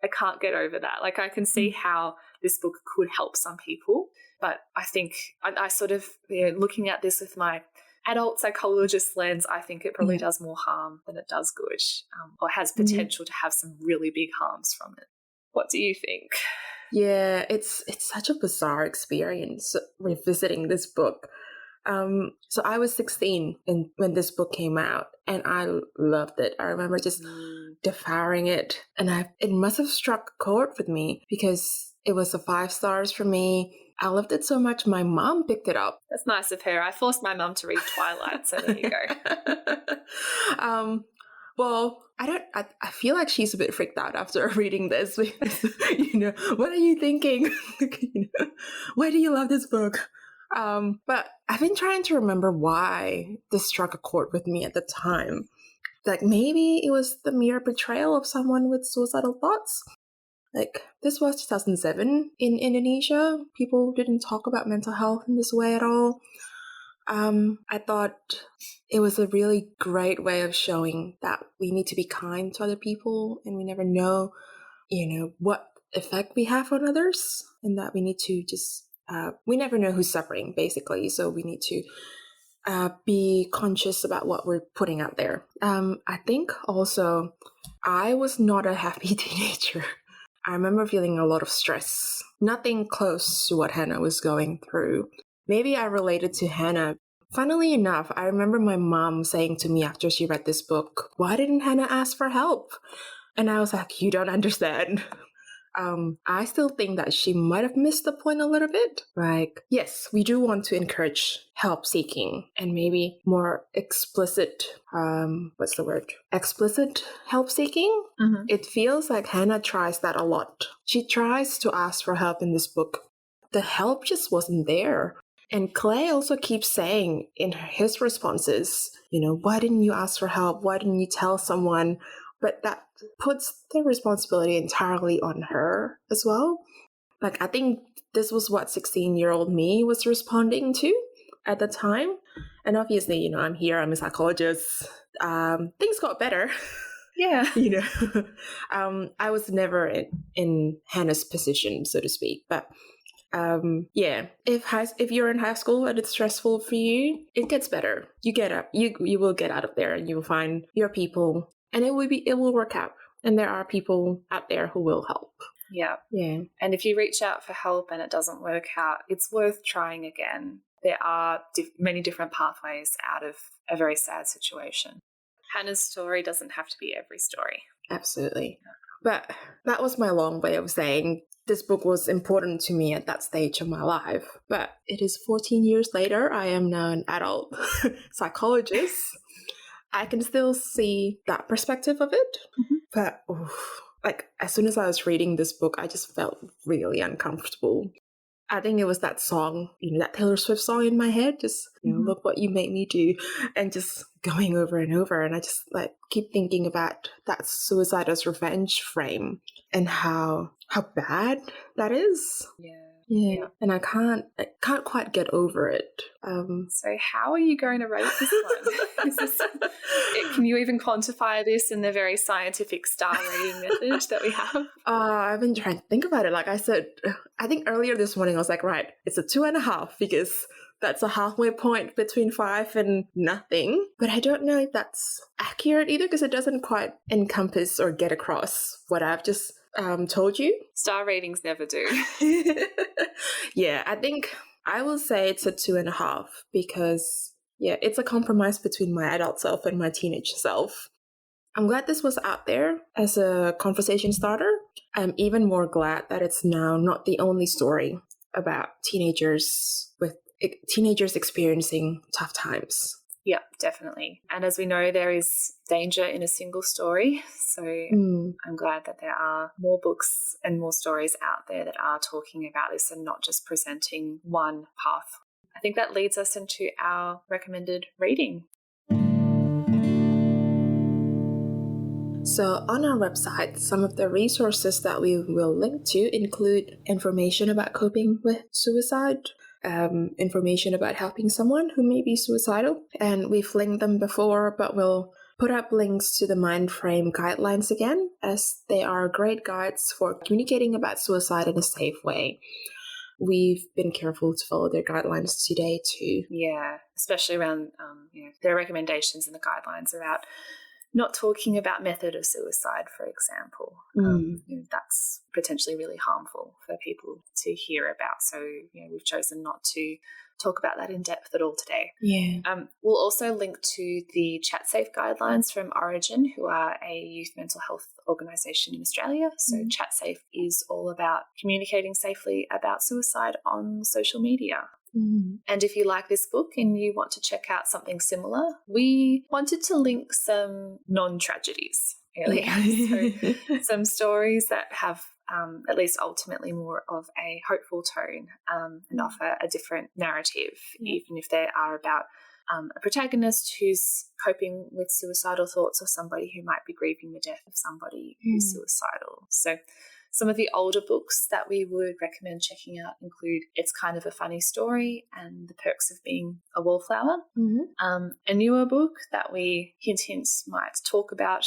I can't get over that. I can see how this book could help some people, But I think I sort of, looking at this with my adult psychologist lens, I think it probably does more harm than it does good, or has potential to have some really big harms from it. What do you think? Yeah, it's such a bizarre experience revisiting this book. So I was 16 when this book came out, and I loved it. I remember just devouring it, and it must have struck a chord with me because it was a 5 stars for me. I loved it so much, my mom picked it up. That's nice of her. I forced my mum to read Twilight, so there you go. Well, I feel like she's a bit freaked out after reading this. What are you thinking? Why do you love this book? But I've been trying to remember why this struck a chord with me at the time. Like, maybe it was the mere portrayal of someone with suicidal thoughts. Like, this was 2007 in Indonesia. People didn't talk about mental health in this way at all. I thought it was a really great way of showing that we need to be kind to other people, and we never know, what effect we have on others, and that we need to just, we never know who's suffering, basically. So we need to be conscious about what we're putting out there. I think also I was not a happy teenager. I remember feeling a lot of stress, nothing close to what Hannah was going through. Maybe I related to Hannah. Funnily enough, I remember my mom saying to me after she read this book, "Why didn't Hannah ask for help?" And I was like, "You don't understand." I still think that she might have missed the point a little bit. Like, yes, we do want to encourage help seeking and maybe more explicit, explicit help seeking. Mm-hmm. It feels like Hannah tries that a lot. She tries to ask for help in this book. The help just wasn't there. And Clay also keeps saying in his responses, why didn't you ask for help? Why didn't you tell someone? But that puts the responsibility entirely on her as well. Like, I think this was what 16-year-old me was responding to at the time. And obviously, I'm here, I'm a psychologist. Things got better. Yeah. I was never in Hannah's position, so to speak. But if you're in high school and it's stressful for you, it gets better. You get up, you will get out of there, and you will find your people, and it will work out. And there are people out there who will help. Yeah. Yeah. And if you reach out for help and it doesn't work out, it's worth trying again. There are many different pathways out of a very sad situation. Hannah's story doesn't have to be every story. Absolutely. But that was my long way of saying this book was important to me at that stage of my life. But it is 14 years later. I am now an adult psychologist. I can still see that perspective of it. Mm-hmm. But as soon as I was reading this book, I just felt really uncomfortable. I think it was that song, that Taylor Swift song in my head, just, look what you made me do, and just going over and over. And I just keep thinking about that suicide as revenge frame and how bad that is. Yeah. And I can't quite get over it. So how are you going to rate this one? Can you even quantify this in the very scientific star rating method that we have? I've been trying to think about it. Like I said, I think earlier this morning I was like, right, it's a 2.5 because that's a halfway point between 5 and nothing. But I don't know if that's accurate either because it doesn't quite encompass or get across what I've just told you. Star ratings never do. Yeah, I think I will say it's a 2.5 because, it's a compromise between my adult self and my teenage self. I'm glad this was out there as a conversation starter. I'm even more glad that it's now not the only story about teenagers experiencing tough times. Yeah, definitely. And as we know, there is danger in a single story. So I'm glad that there are more books and more stories out there that are talking about this and not just presenting one path. I think that leads us into our recommended reading. So on our website, some of the resources that we will link to include information about coping with suicide, information about helping someone who may be suicidal, and we've linked them before, but we'll put up links to the Mindframe guidelines again, as they are great guides for communicating about suicide in a safe way. we've been careful to follow their guidelines today too. Yeah, especially around their recommendations and the guidelines about not talking about method of suicide, for example. That's potentially really harmful for people to hear about. So, we've chosen not to talk about that in depth at all today. Yeah. We'll also link to the Chat Safe guidelines from Origin, who are a youth mental health organisation in Australia. So Chat Safe is all about communicating safely about suicide on social media. And if you like this book and you want to check out something similar, we wanted to link some non-tragedies, really. So some stories that have at least ultimately more of a hopeful tone and offer a different narrative, even if they are about a protagonist who's coping with suicidal thoughts or somebody who might be grieving the death of somebody who's suicidal. So some of the older books that we would recommend checking out include It's Kind of a Funny Story and The Perks of Being a Wallflower. A newer book that we hint might talk about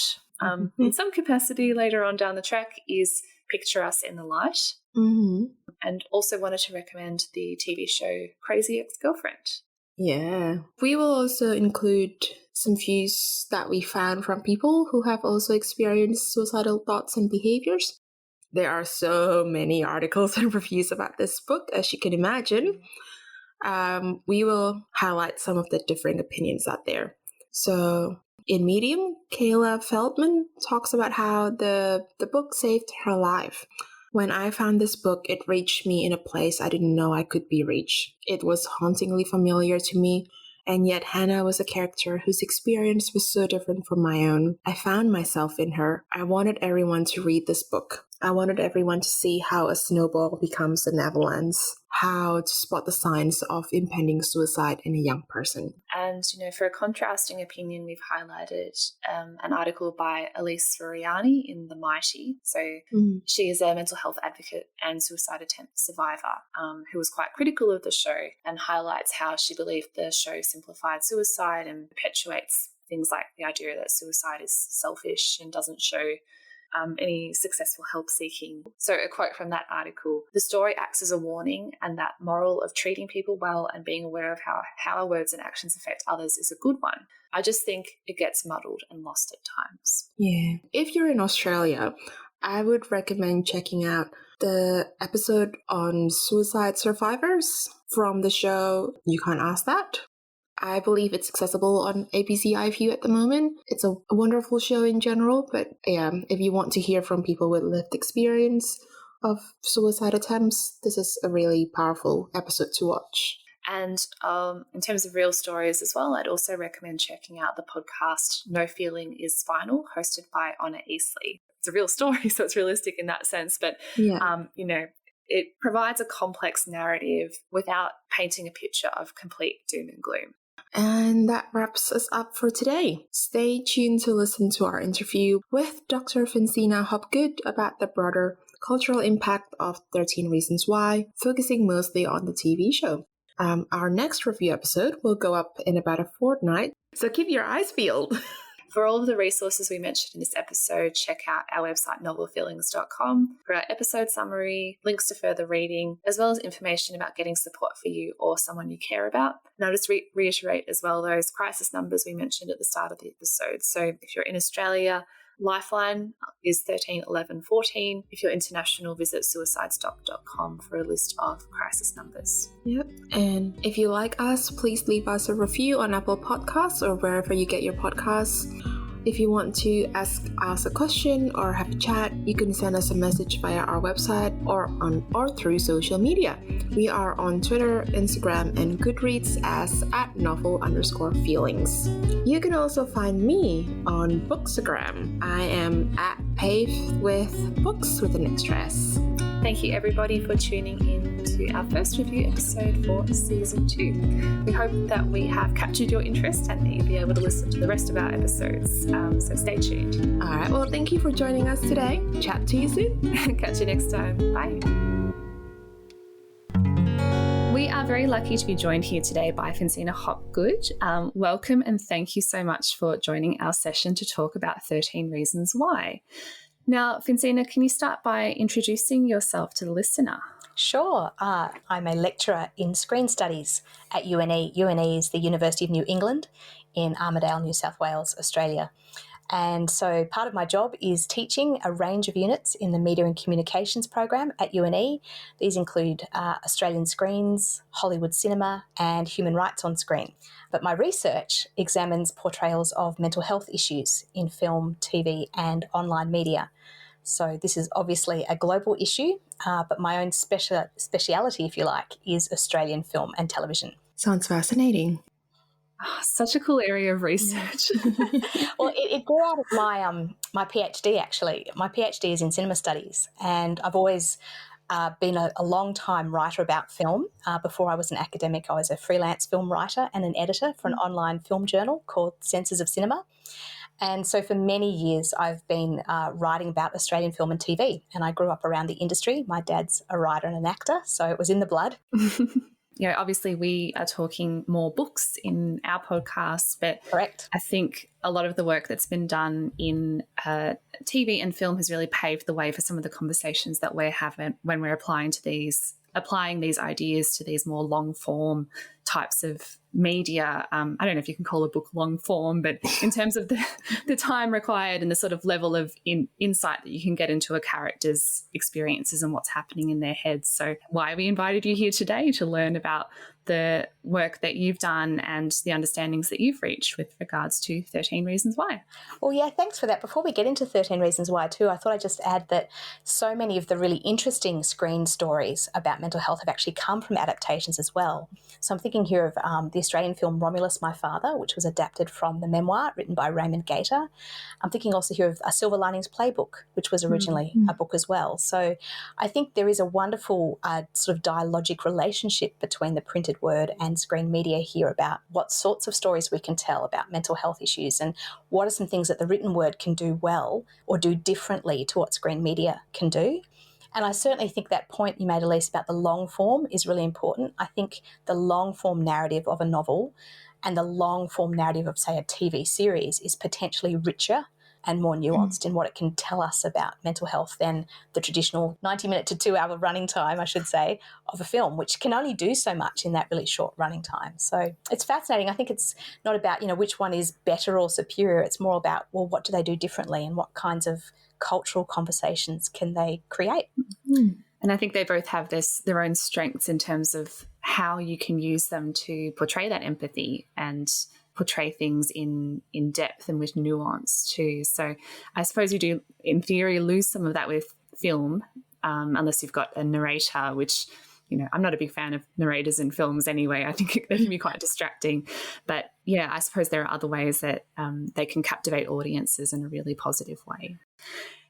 in some capacity later on down the track is Picture Us in the Light. And also wanted to recommend the TV show Crazy Ex-Girlfriend. Yeah. We will also include some views that we found from people who have also experienced suicidal thoughts and behaviors. There are so many articles and reviews about this book, as you can imagine. We will highlight some of the different opinions out there. So in Medium, Kayla Feldman talks about how the book saved her life. When I found this book, it reached me in a place I didn't know I could be reached. It was hauntingly familiar to me, and yet Hannah was a character whose experience was so different from my own. I found myself in her. I wanted everyone to read this book. I wanted everyone to see how a snowball becomes an avalanche, how to spot the signs of impending suicide in a young person. And, for a contrasting opinion, we've highlighted an article by Elise Soriani in The Mighty. So she is a mental health advocate and suicide attempt survivor who was quite critical of the show and highlights how she believed the show simplified suicide and perpetuates things like the idea that suicide is selfish and doesn't show any successful help seeking. So a quote from that article: "The story acts as a warning, and that moral of treating people well and being aware of how our words and actions affect others is a good one. I just think it gets muddled and lost at times." Yeah. If you're in Australia, I would recommend checking out the episode on suicide survivors from the show You Can't Ask That. I believe it's accessible on ABC iView at the moment. It's a wonderful show in general, but if you want to hear from people with lived experience of suicide attempts, this is a really powerful episode to watch. And in terms of real stories as well, I'd also recommend checking out the podcast No Feeling is Final, hosted by Honor Eastley. It's a real story, so it's realistic in that sense, but it provides a complex narrative without painting a picture of complete doom and gloom. And that wraps us up for today. Stay tuned to listen to our interview with Dr. Fincina Hopgood about the broader cultural impact of 13 Reasons Why, focusing mostly on the TV show. Our next review episode will go up in about a fortnight, so keep your eyes peeled. For all of the resources we mentioned in this episode, check out our website novelfeelings.com for our episode summary, links to further reading, as well as information about getting support for you or someone you care about. And I'll just reiterate as well those crisis numbers we mentioned at the start of the episode. So if you're in Australia, Lifeline is 13 11 14. If you're international, visit suicidestop.com for a list of crisis numbers. Yep. And if you like us, please leave us a review on Apple Podcasts or wherever you get your podcasts. If you want to ask us a question or have a chat, you can send us a message via our website or through social media. We are on Twitter, Instagram, and Goodreads as @novel_feelings. You can also find me on Bookstagram. I am @pavewithbooks with an extra S. Thank you everybody for tuning in to our first review episode for Season 2. We hope that we have captured your interest and that you'll be able to listen to the rest of our episodes, so stay tuned. All right, well, thank you for joining us today. Chat to you soon. Catch you next time. Bye. We are very lucky to be joined here today by Fincina Hopgood. Welcome and thank you so much for joining our session to talk about 13 Reasons Why. Now, Fincina, can you start by introducing yourself to the listener? Sure. I'm a lecturer in screen studies at UNE. UNE is the University of New England in Armidale, New South Wales, Australia. And so part of my job is teaching a range of units in the Media and Communications program at UNE. These include Australian screens, Hollywood cinema, and human rights on screen. But my research examines portrayals of mental health issues in film, TV, and online media. So this is obviously a global issue, but my own speciality, if you like, is Australian film and television. Sounds fascinating. Oh, such a cool area of research. Well, it grew out of my PhD, actually. My PhD is in cinema studies, and I've always been a long time writer about film. Before I was an academic, I was a freelance film writer and an editor for an online film journal called Senses of Cinema. And so for many years, I've been writing about Australian film and TV, and I grew up around the industry. My dad's a writer and an actor, so it was in the blood. Obviously we are talking more books in our podcast, but Correct. I think a lot of the work that's been done in TV and film has really paved the way for some of the conversations that we're having when we're applying these ideas to these more long form types of media. I don't know if you can call a book long form, but in terms of the time required and the sort of level of insight that you can get into a character's experiences and what's happening in their heads. So why we invited you here today, to learn about the work that you've done and the understandings that you've reached with regards to 13 Reasons Why. Well, yeah, thanks for that. Before we get into 13 Reasons Why too, I thought I'd just add that so many of the really interesting screen stories about mental health have actually come from adaptations as well. So I'm thinking here of the Australian film Romulus, My Father, which was adapted from the memoir written by Raymond Gator. I'm thinking also here of A Silver Linings Playbook, which was originally a book as well. So I think there is a wonderful sort of dialogic relationship between the printed word and screen media here about what sorts of stories we can tell about mental health issues and what are some things that the written word can do well or do differently to what screen media can do. And I certainly think that point you made, Elise, about the long form is really important. I think the long form narrative of a novel and the long form narrative of, say, a TV series is potentially richer and more nuanced in what it can tell us about mental health than the traditional 90-minute to 2-hour running time, I should say, of a film, which can only do so much in that really short running time. So it's fascinating. I think it's not about, which one is better or superior. It's more about, well, what do they do differently and what kinds of cultural conversations can they create? And I think they both have their own strengths in terms of how you can use them to portray that empathy and portray things in depth and with nuance too. So I suppose you do, in theory, lose some of that with film, unless you've got a narrator, which, I'm not a big fan of narrators in films anyway. I think it can be quite distracting. But yeah, I suppose there are other ways that they can captivate audiences in a really positive way.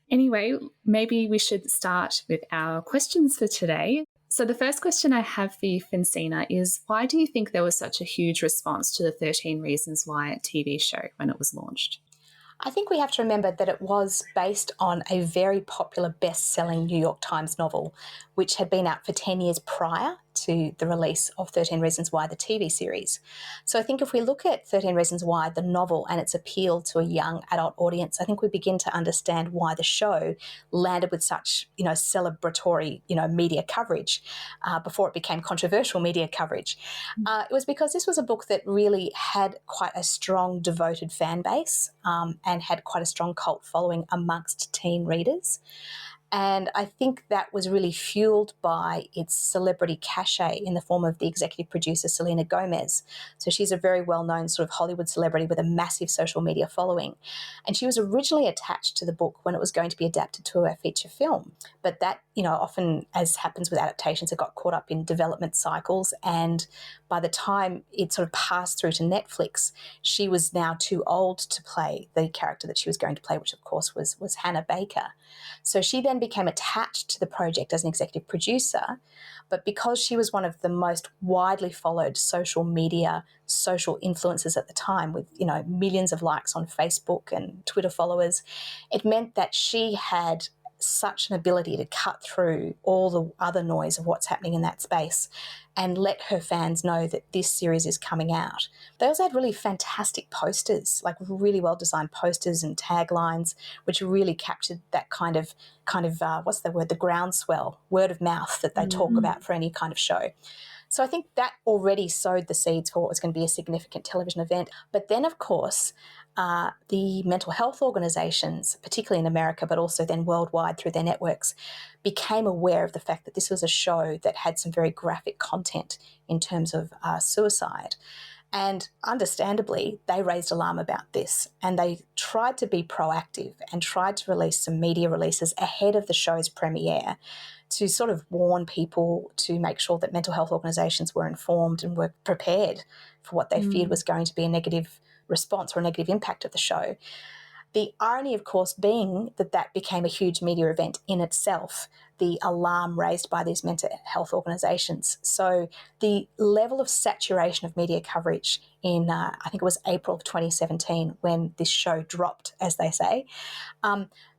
Anyway, maybe we should start with our questions for today. So the first question I have for you, Fincina, is why do you think there was such a huge response to the 13 Reasons Why TV show when it was launched? I think we have to remember that it was based on a very popular best-selling New York Times novel, which had been out for 10 years prior to the release of 13 Reasons Why, the TV series. So I think if we look at 13 Reasons Why, the novel, and its appeal to a young adult audience, I think we begin to understand why the show landed with such, celebratory, media coverage before it became controversial media coverage. It was because this was a book that really had quite a strong, devoted fan base and had quite a strong cult following amongst teen readers. And I think that was really fueled by its celebrity cachet in the form of the executive producer, Selena Gomez. So she's a very well-known sort of Hollywood celebrity with a massive social media following. And she was originally attached to the book when it was going to be adapted to a feature film. But that, often, as happens with adaptations, it got caught up in development cycles. And by the time it sort of passed through to Netflix, she was now too old to play the character that she was going to play, which of course was Hannah Baker. So she then became attached to the project as an executive producer, but because she was one of the most widely followed social media, social influencers at the time with, millions of likes on Facebook and Twitter followers, it meant that she had such an ability to cut through all the other noise of what's happening in that space and let her fans know that this series is coming out. They also had really fantastic posters, like really well-designed posters and taglines, which really captured that kind of what's the word, the groundswell, word of mouth that they talk about for any kind of show. So I think that already sowed the seeds for what was going to be a significant television event. But then, of course, the mental health organisations, particularly in America, but also then worldwide through their networks, became aware of the fact that this was a show that had some very graphic content in terms of suicide. And understandably, they raised alarm about this, and they tried to be proactive and tried to release some media releases ahead of the show's premiere to sort of warn people, to make sure that mental health organisations were informed and were prepared for what they feared was going to be a negative response or a negative impact of the show. The irony, of course, being that that became a huge media event in itself, the alarm raised by these mental health organisations. So the level of saturation of media coverage in, I think it was April of 2017 when this show dropped, as they say,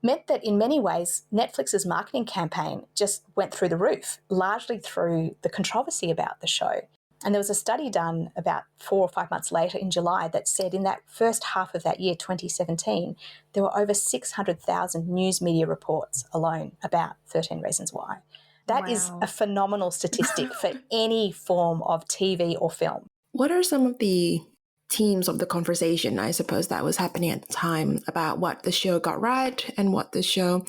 meant that in many ways Netflix's marketing campaign just went through the roof, largely through the controversy about the show. And there was a study done about 4 or 5 months later in July that said in that first half of that year, 2017, there were over 600,000 news media reports alone about 13 Reasons Why. That is a phenomenal statistic for any form of TV or film. What are some of the themes of the conversation, I suppose, that was happening at the time about what the show got right and what the show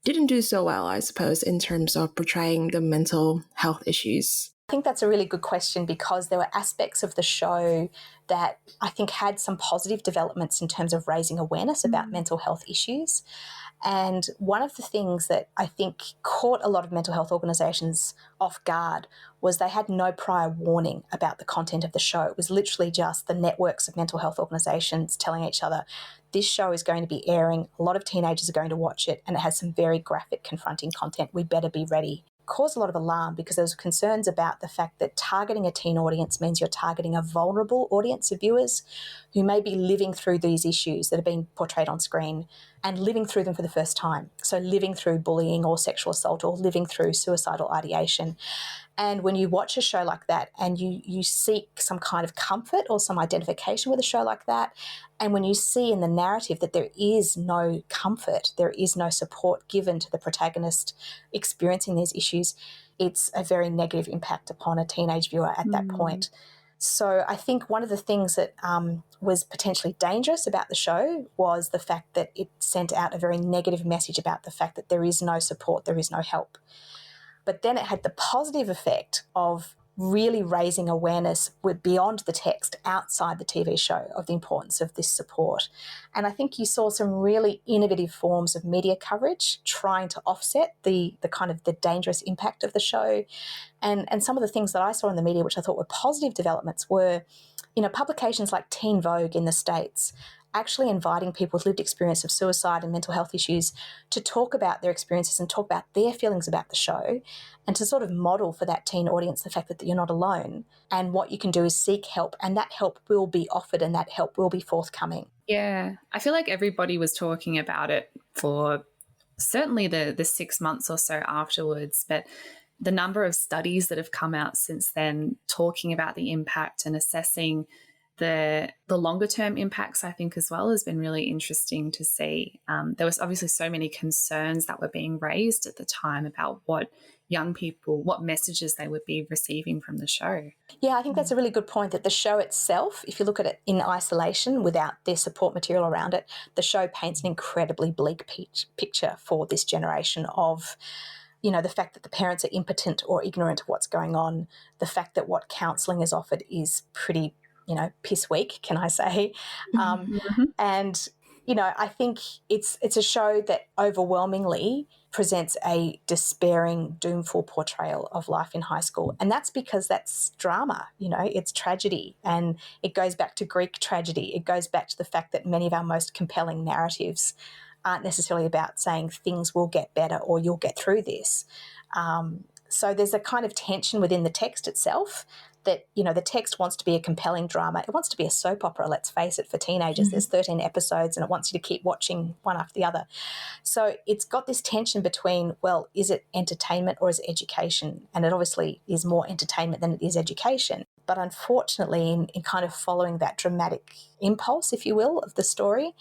didn't do so well, I suppose, in terms of portraying the mental health issues? I think that's a really good question because there were aspects of the show that I think had some positive developments in terms of raising awareness about mental health issues. And one of the things that I think caught a lot of mental health organisations off guard was they had no prior warning about the content of the show. It was literally just the networks of mental health organisations telling each other, this show is going to be airing, a lot of teenagers are going to watch it, and it has some very graphic, confronting content. We better be ready. Caused a lot of alarm because there was concerns about the fact that targeting a teen audience means you're targeting a vulnerable audience of viewers who may be living through these issues that are being portrayed on screen and living through them for the first time. So living through bullying or sexual assault or living through suicidal ideation. And when you watch a show like that and you seek some kind of comfort or some identification with a show like that, and when you see in the narrative that there is no comfort, there is no support given to the protagonist experiencing these issues, it's a very negative impact upon a teenage viewer at that point. So I think one of the things that was potentially dangerous about the show was the fact that it sent out a very negative message about the fact that there is no support, there is no help. But then it had the positive effect of really raising awareness beyond the text, outside the TV show, of the importance of this support. And I think you saw some really innovative forms of media coverage trying to offset the kind of the dangerous impact of the show. And some of the things that I saw in the media, which I thought were positive developments, were, publications like Teen Vogue in the States actually inviting people with lived experience of suicide and mental health issues to talk about their experiences and talk about their feelings about the show, and to sort of model for that teen audience the fact that you're not alone, and what you can do is seek help, and that help will be offered and that help will be forthcoming. Yeah, I feel like everybody was talking about it for certainly the 6 months or so afterwards, but the number of studies that have come out since then talking about the impact and assessing the longer term impacts, I think, as well, has been really interesting to see. There was obviously so many concerns that were being raised at the time about what young people, what messages they would be receiving from the show. Yeah, I think that's a really good point, that the show itself, if you look at it in isolation without their support material around it, the show paints an incredibly bleak picture for this generation of, the fact that the parents are impotent or ignorant of what's going on, the fact that what counselling is offered is pretty piss weak, can I say? And, I think it's a show that overwhelmingly presents a despairing, doomful portrayal of life in high school. And that's because that's drama, it's tragedy. And it goes back to Greek tragedy. It goes back to the fact that many of our most compelling narratives aren't necessarily about saying things will get better or you'll get through this. So there's a kind of tension within the text itself that, you know, the text wants to be a compelling drama. It wants to be a soap opera, let's face it, for teenagers. There's 13 episodes and it wants you to keep watching one after the other. So it's got this tension between, well, is it entertainment or is it education? And it obviously is more entertainment than it is education. But unfortunately, in kind of following that dramatic impulse, if you will, of the story,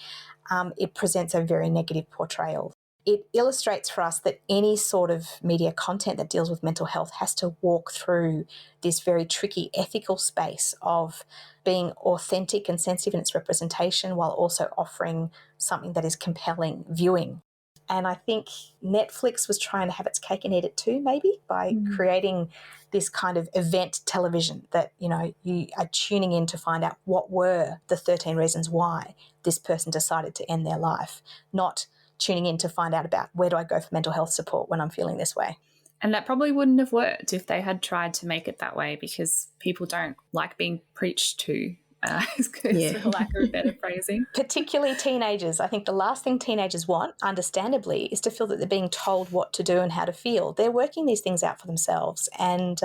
it presents a very negative portrayal. It illustrates for us that any sort of media content that deals with mental health has to walk through this very tricky ethical space of being authentic and sensitive in its representation while also offering something that is compelling viewing. And I think Netflix was trying to have its cake and eat it too, maybe, by creating this kind of event television that, you know, you are tuning in to find out what were the 13 reasons why this person decided to end their life, not tuning in to find out about where do I go for mental health support when I'm feeling this way. And that probably wouldn't have worked if they had tried to make it that way, because people don't like being preached to, for lack of a better phrasing. Particularly teenagers. I think the last thing teenagers want, understandably, is to feel that they're being told what to do and how to feel. They're working these things out for themselves, and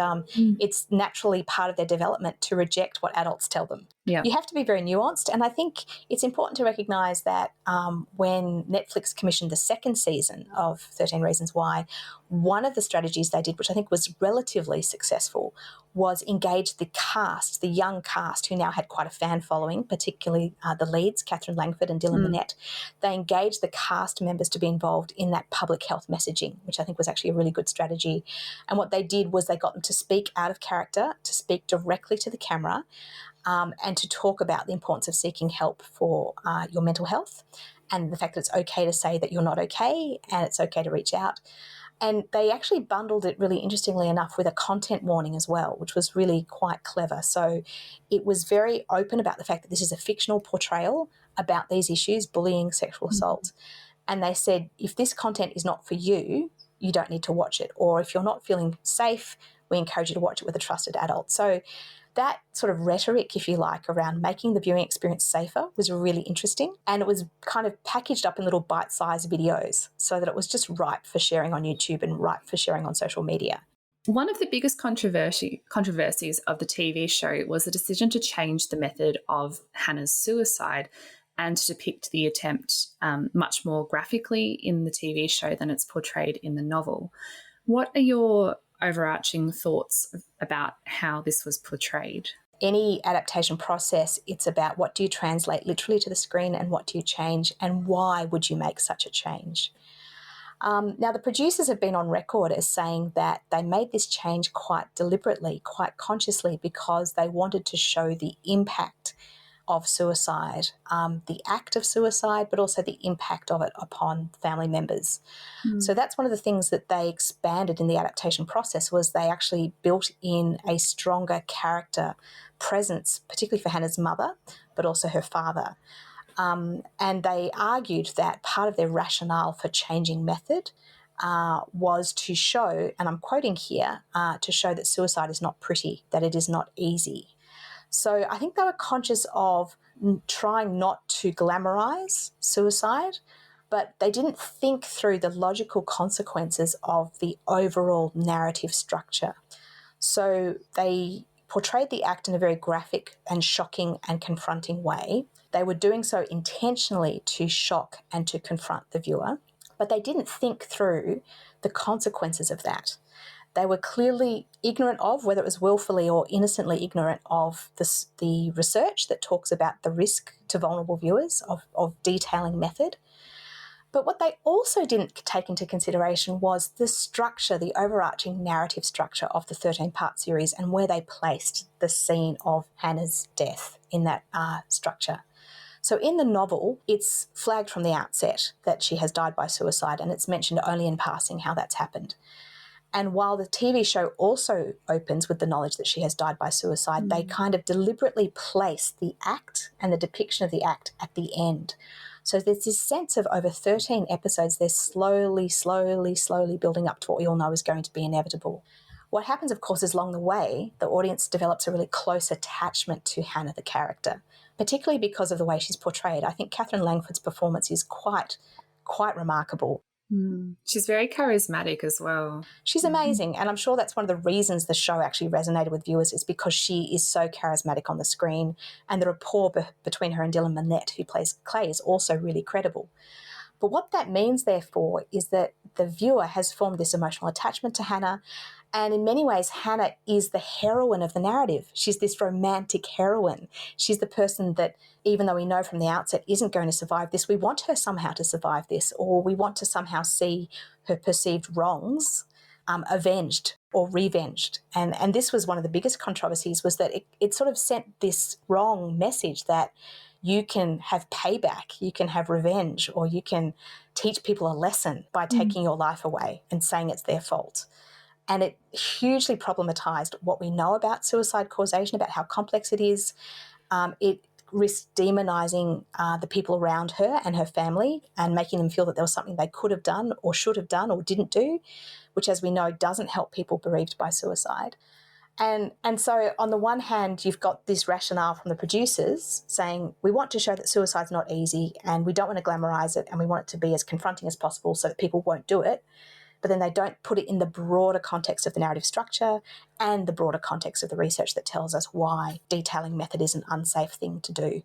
it's naturally part of their development to reject what adults tell them. Yeah. You have to be very nuanced, and I think it's important to recognise that when Netflix commissioned the second season of 13 Reasons Why, one of the strategies they did, which I think was relatively successful, was engage the cast, the young cast, who now had quite a fan following, particularly the leads, Catherine Langford and Dylan Minnette. They engaged the cast members to be involved in that public health messaging, which I think was actually a really good strategy. And what they did was they got them to speak out of character, to speak directly to the camera, and to talk about the importance of seeking help for your mental health, and the fact that it's okay to say that you're not okay and it's okay to reach out. And they actually bundled it, really interestingly enough, with a content warning as well, which was really quite clever. So it was very open about the fact that this is a fictional portrayal about these issues, bullying, sexual assault. And they said, if this content is not for you, you don't need to watch it. Or if you're not feeling safe, we encourage you to watch it with a trusted adult. So that sort of rhetoric, if you like, around making the viewing experience safer was really interesting, and it was kind of packaged up in little bite-sized videos so that it was just ripe for sharing on YouTube and ripe for sharing on social media. One of the biggest controversies of the TV show was the decision to change the method of Hannah's suicide and to depict the attempt much more graphically in the TV show than it's portrayed in the novel. What are your overarching thoughts about how this was portrayed? Any adaptation process, it's about what do you translate literally to the screen and what do you change, and why would you make such a change? Now, the producers have been on record as saying that they made this change quite deliberately, quite consciously, because they wanted to show the impact of suicide, the act of suicide, but also the impact of it upon family members. So that's one of the things that they expanded in the adaptation process, was they actually built in a stronger character presence, particularly for Hannah's mother, but also her father. And they argued that part of their rationale for changing method was to show, and I'm quoting here, to show that suicide is not pretty, that it is not easy. So I think they were conscious of trying not to glamorize suicide, but they didn't think through the logical consequences of the overall narrative structure. So they portrayed the act in a very graphic and shocking and confronting way. They were doing so intentionally to shock and to confront the viewer, but they didn't think through the consequences of that. They were clearly ignorant of, whether it was willfully or innocently ignorant of, the research that talks about the risk to vulnerable viewers of detailing method. But what they also didn't take into consideration was the structure, the overarching narrative structure of the 13-part series, and where they placed the scene of Hannah's death in that structure. So in the novel, it's flagged from the outset that she has died by suicide, and it's mentioned only in passing how that's happened. And while the TV show also opens with the knowledge that she has died by suicide, they kind of deliberately place the act and the depiction of the act at the end. So there's this sense of, over 13 episodes, they're slowly building up to what we all know is going to be inevitable. What happens, of course, is along the way, the audience develops a really close attachment to Hannah, the character, particularly because of the way she's portrayed. I think Catherine Langford's performance is quite remarkable. She's very charismatic as well. She's amazing, and I'm sure that's one of the reasons the show actually resonated with viewers, is because she is so charismatic on the screen, and the rapport between her and Dylan Minnette, who plays Clay, is also really credible. But what that means, therefore, is that the viewer has formed this emotional attachment to Hannah, and in many ways, Hannah is the heroine of the narrative. She's this romantic heroine. She's the person that, even though we know from the outset isn't going to survive this, we want her somehow to survive this, or we want to somehow see her perceived wrongs avenged or revenged. And this was one of the biggest controversies, was that it sort of sent this wrong message that you can have payback, you can have revenge, or you can teach people a lesson by taking your life away and saying it's their fault. And it hugely problematized what we know about suicide causation, about how complex it is. It risked demonizing the people around her and her family and making them feel that there was something they could have done or should have done or didn't do, which, as we know, doesn't help people bereaved by suicide. And so on the one hand, you've got this rationale from the producers saying, we want to show that suicide's not easy and we don't want to glamorize it and we want it to be as confronting as possible so that people won't do it. But then they don't put it in the broader context of the narrative structure and the broader context of the research that tells us why detailing method is an unsafe thing to do.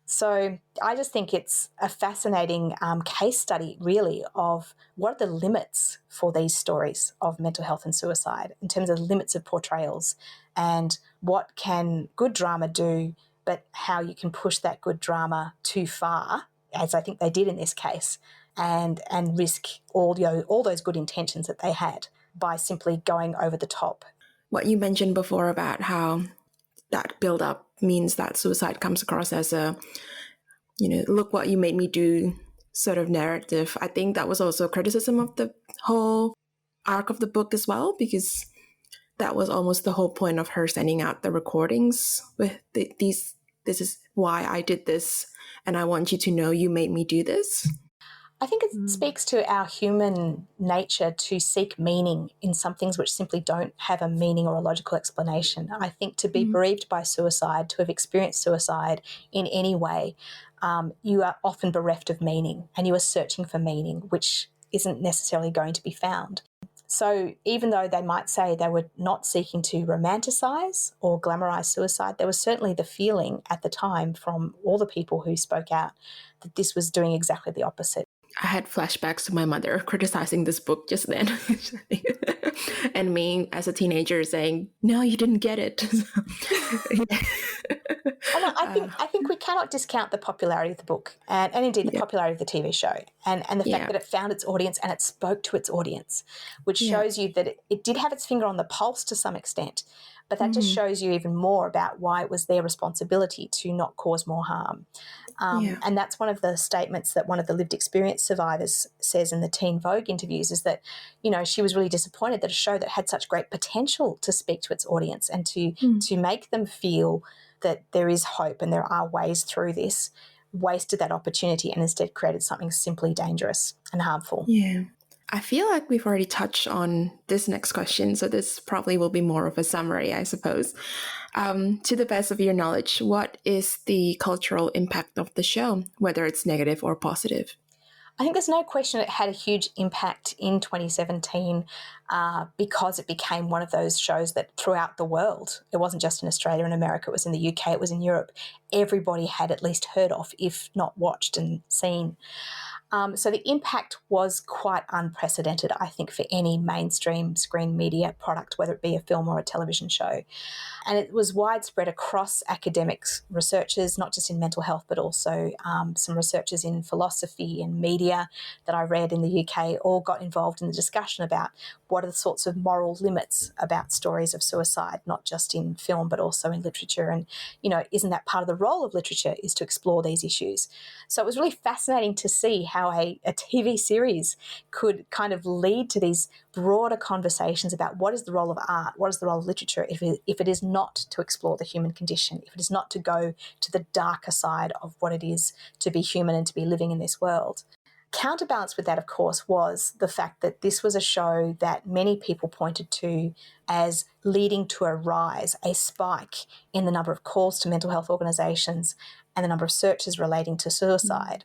So I just think it's a fascinating case study, really, of what are the limits for these stories of mental health and suicide in terms of limits of portrayals, and what can good drama do, but how you can push that good drama too far, as I think they did in this case, and risk all those good intentions that they had by simply going over the top. What you mentioned before about how that build-up means that suicide comes across as a, look what you made me do sort of narrative. I think that was also a criticism of the whole arc of the book as well, because that was almost the whole point of her sending out the recordings with these, this is why I did this, and I want you to know you made me do this. I think it speaks to our human nature to seek meaning in some things which simply don't have a meaning or a logical explanation. I think to be bereaved by suicide, to have experienced suicide in any way, you are often bereft of meaning, and you are searching for meaning, which isn't necessarily going to be found. So even though they might say they were not seeking to romanticize or glamorize suicide, there was certainly the feeling at the time from all the people who spoke out that this was doing exactly the opposite. I had flashbacks to my mother criticizing this book just then. And me as a teenager saying, no, you didn't get it. I think we cannot discount the popularity of the book and indeed the popularity of the TV show and the fact that it found its audience and it spoke to its audience, which shows you that it did have its finger on the pulse to some extent, but that just shows you even more about why it was their responsibility to not cause more harm. And that's one of the statements that one of the lived experience survivors says in the Teen Vogue interviews, is that, she was really disappointed that a show that had such great potential to speak to its audience and to make them feel that there is hope and there are ways through this, wasted that opportunity and instead created something simply dangerous and harmful. Yeah. I feel like we've already touched on this next question, so this probably will be more of a summary, I suppose. To the best of your knowledge, what is the cultural impact of the show, whether it's negative or positive? I think there's no question it had a huge impact in 2017 because it became one of those shows that throughout the world, it wasn't just in Australia and America, it was in the UK, it was in Europe, everybody had at least heard of, if not watched and seen. So the impact was quite unprecedented, I think, for any mainstream screen media product, whether it be a film or a television show. And it was widespread across academics, researchers, not just in mental health, but also some researchers in philosophy and media that I read in the UK all got involved in the discussion about what are the sorts of moral limits about stories of suicide, not just in film, but also in literature. And, isn't that part of the role of literature, is to explore these issues? So it was really fascinating to see how a TV series could kind of lead to these broader conversations about what is the role of art, what is the role of literature if it is not to explore the human condition, if it is not to go to the darker side of what it is to be human and to be living in this world. Counterbalanced with that, of course, was the fact that this was a show that many people pointed to as leading to a rise, a spike in the number of calls to mental health organisations and the number of searches relating to suicide.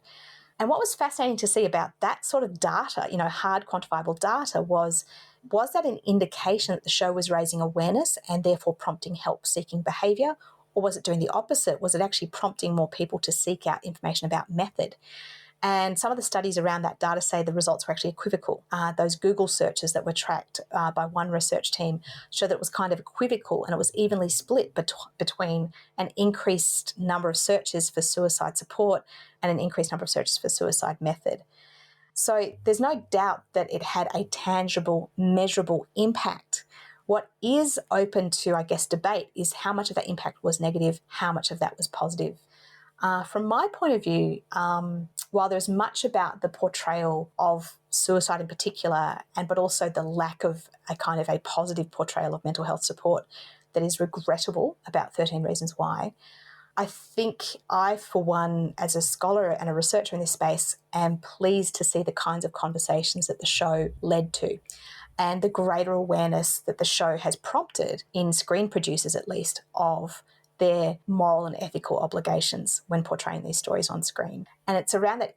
And what was fascinating to see about that sort of data, hard quantifiable data, was that an indication that the show was raising awareness and therefore prompting help-seeking behaviour, or was it doing the opposite? Was it actually prompting more people to seek out information about method? And some of the studies around that data say the results were actually equivocal. Those Google searches that were tracked by one research team show that it was kind of equivocal, and it was evenly split between an increased number of searches for suicide support and an increased number of searches for suicide method. So there's no doubt that it had a tangible, measurable impact. What is open to, I guess, debate is how much of that impact was negative, how much of that was positive. From my point of view, while there's much about the portrayal of suicide in particular, but also the lack of a kind of a positive portrayal of mental health support that is regrettable about 13 Reasons Why, I think I, for one, as a scholar and a researcher in this space, am pleased to see the kinds of conversations that the show led to and the greater awareness that the show has prompted in screen producers, at least, of their moral and ethical obligations when portraying these stories on screen. And it's around that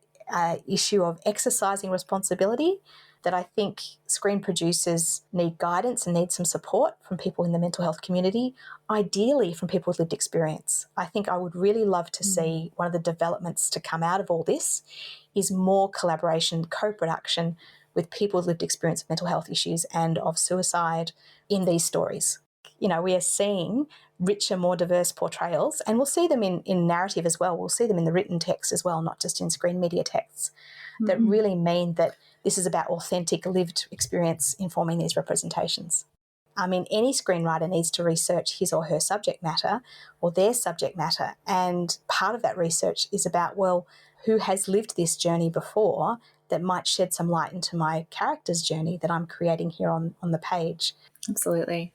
issue of exercising responsibility that I think screen producers need guidance and need some support from people in the mental health community, ideally from people with lived experience. I think I would really love to see one of the developments to come out of all this is more collaboration, co-production with people with lived experience of mental health issues and of suicide in these stories. We are seeing richer, more diverse portrayals, and we'll see them in narrative as well. We'll see them in the written text as well, not just in screen media texts, that really mean that this is about authentic lived experience informing these representations. I mean, any screenwriter needs to research his or her subject matter or their subject matter, and part of that research is about, well, who has lived this journey before that might shed some light into my character's journey that I'm creating here on the page. Absolutely.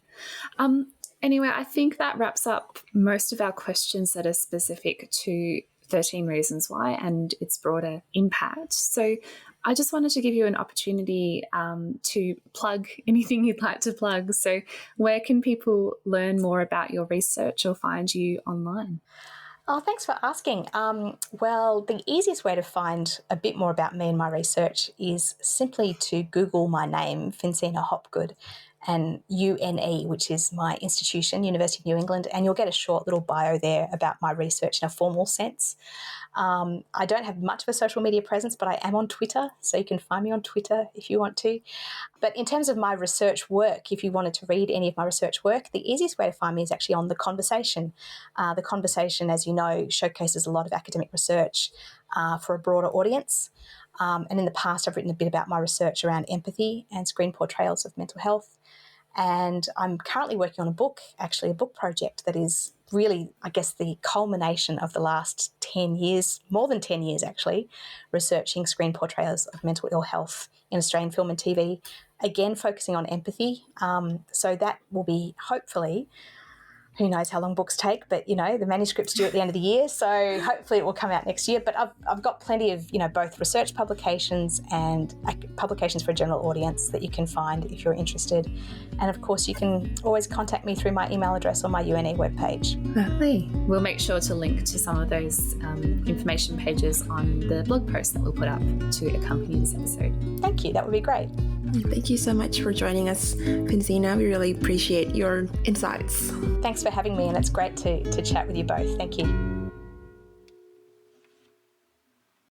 Anyway, I think that wraps up most of our questions that are specific to 13 Reasons Why and its broader impact. So I just wanted to give you an opportunity to plug anything you'd like to plug. So where can people learn more about your research or find you online? Oh, thanks for asking. Well, the easiest way to find a bit more about me and my research is simply to Google my name, Fincina Hopgood, and UNE, which is my institution, University of New England, and you'll get a short little bio there about my research in a formal sense. I don't have much of a social media presence, but I am on Twitter, so you can find me on Twitter if you want to. But in terms of my research work, if you wanted to read any of my research work, the easiest way to find me is actually on The Conversation. The Conversation, as you know, showcases a lot of academic research for a broader audience. And in the past, I've written a bit about my research around empathy and screen portrayals of mental health. And I'm currently working on a book project that is really, I guess, the culmination of the last 10 years, more than 10 years actually, researching screen portrayals of mental ill health in Australian film and TV, again focusing on empathy. So that will be hopefully, who knows how long books take, but, the manuscript's due at the end of the year, so hopefully it will come out next year. But I've got plenty of, both research publications and publications for a general audience that you can find if you're interested. And, of course, you can always contact me through my email address on my UNE webpage. Lovely. We'll make sure to link to some of those information pages on the blog post that we'll put up to accompany this episode. Thank you. That would be great. Thank you so much for joining us, Fincina. We really appreciate your insights. Thanks for having me, and it's great to chat with you both. Thank you.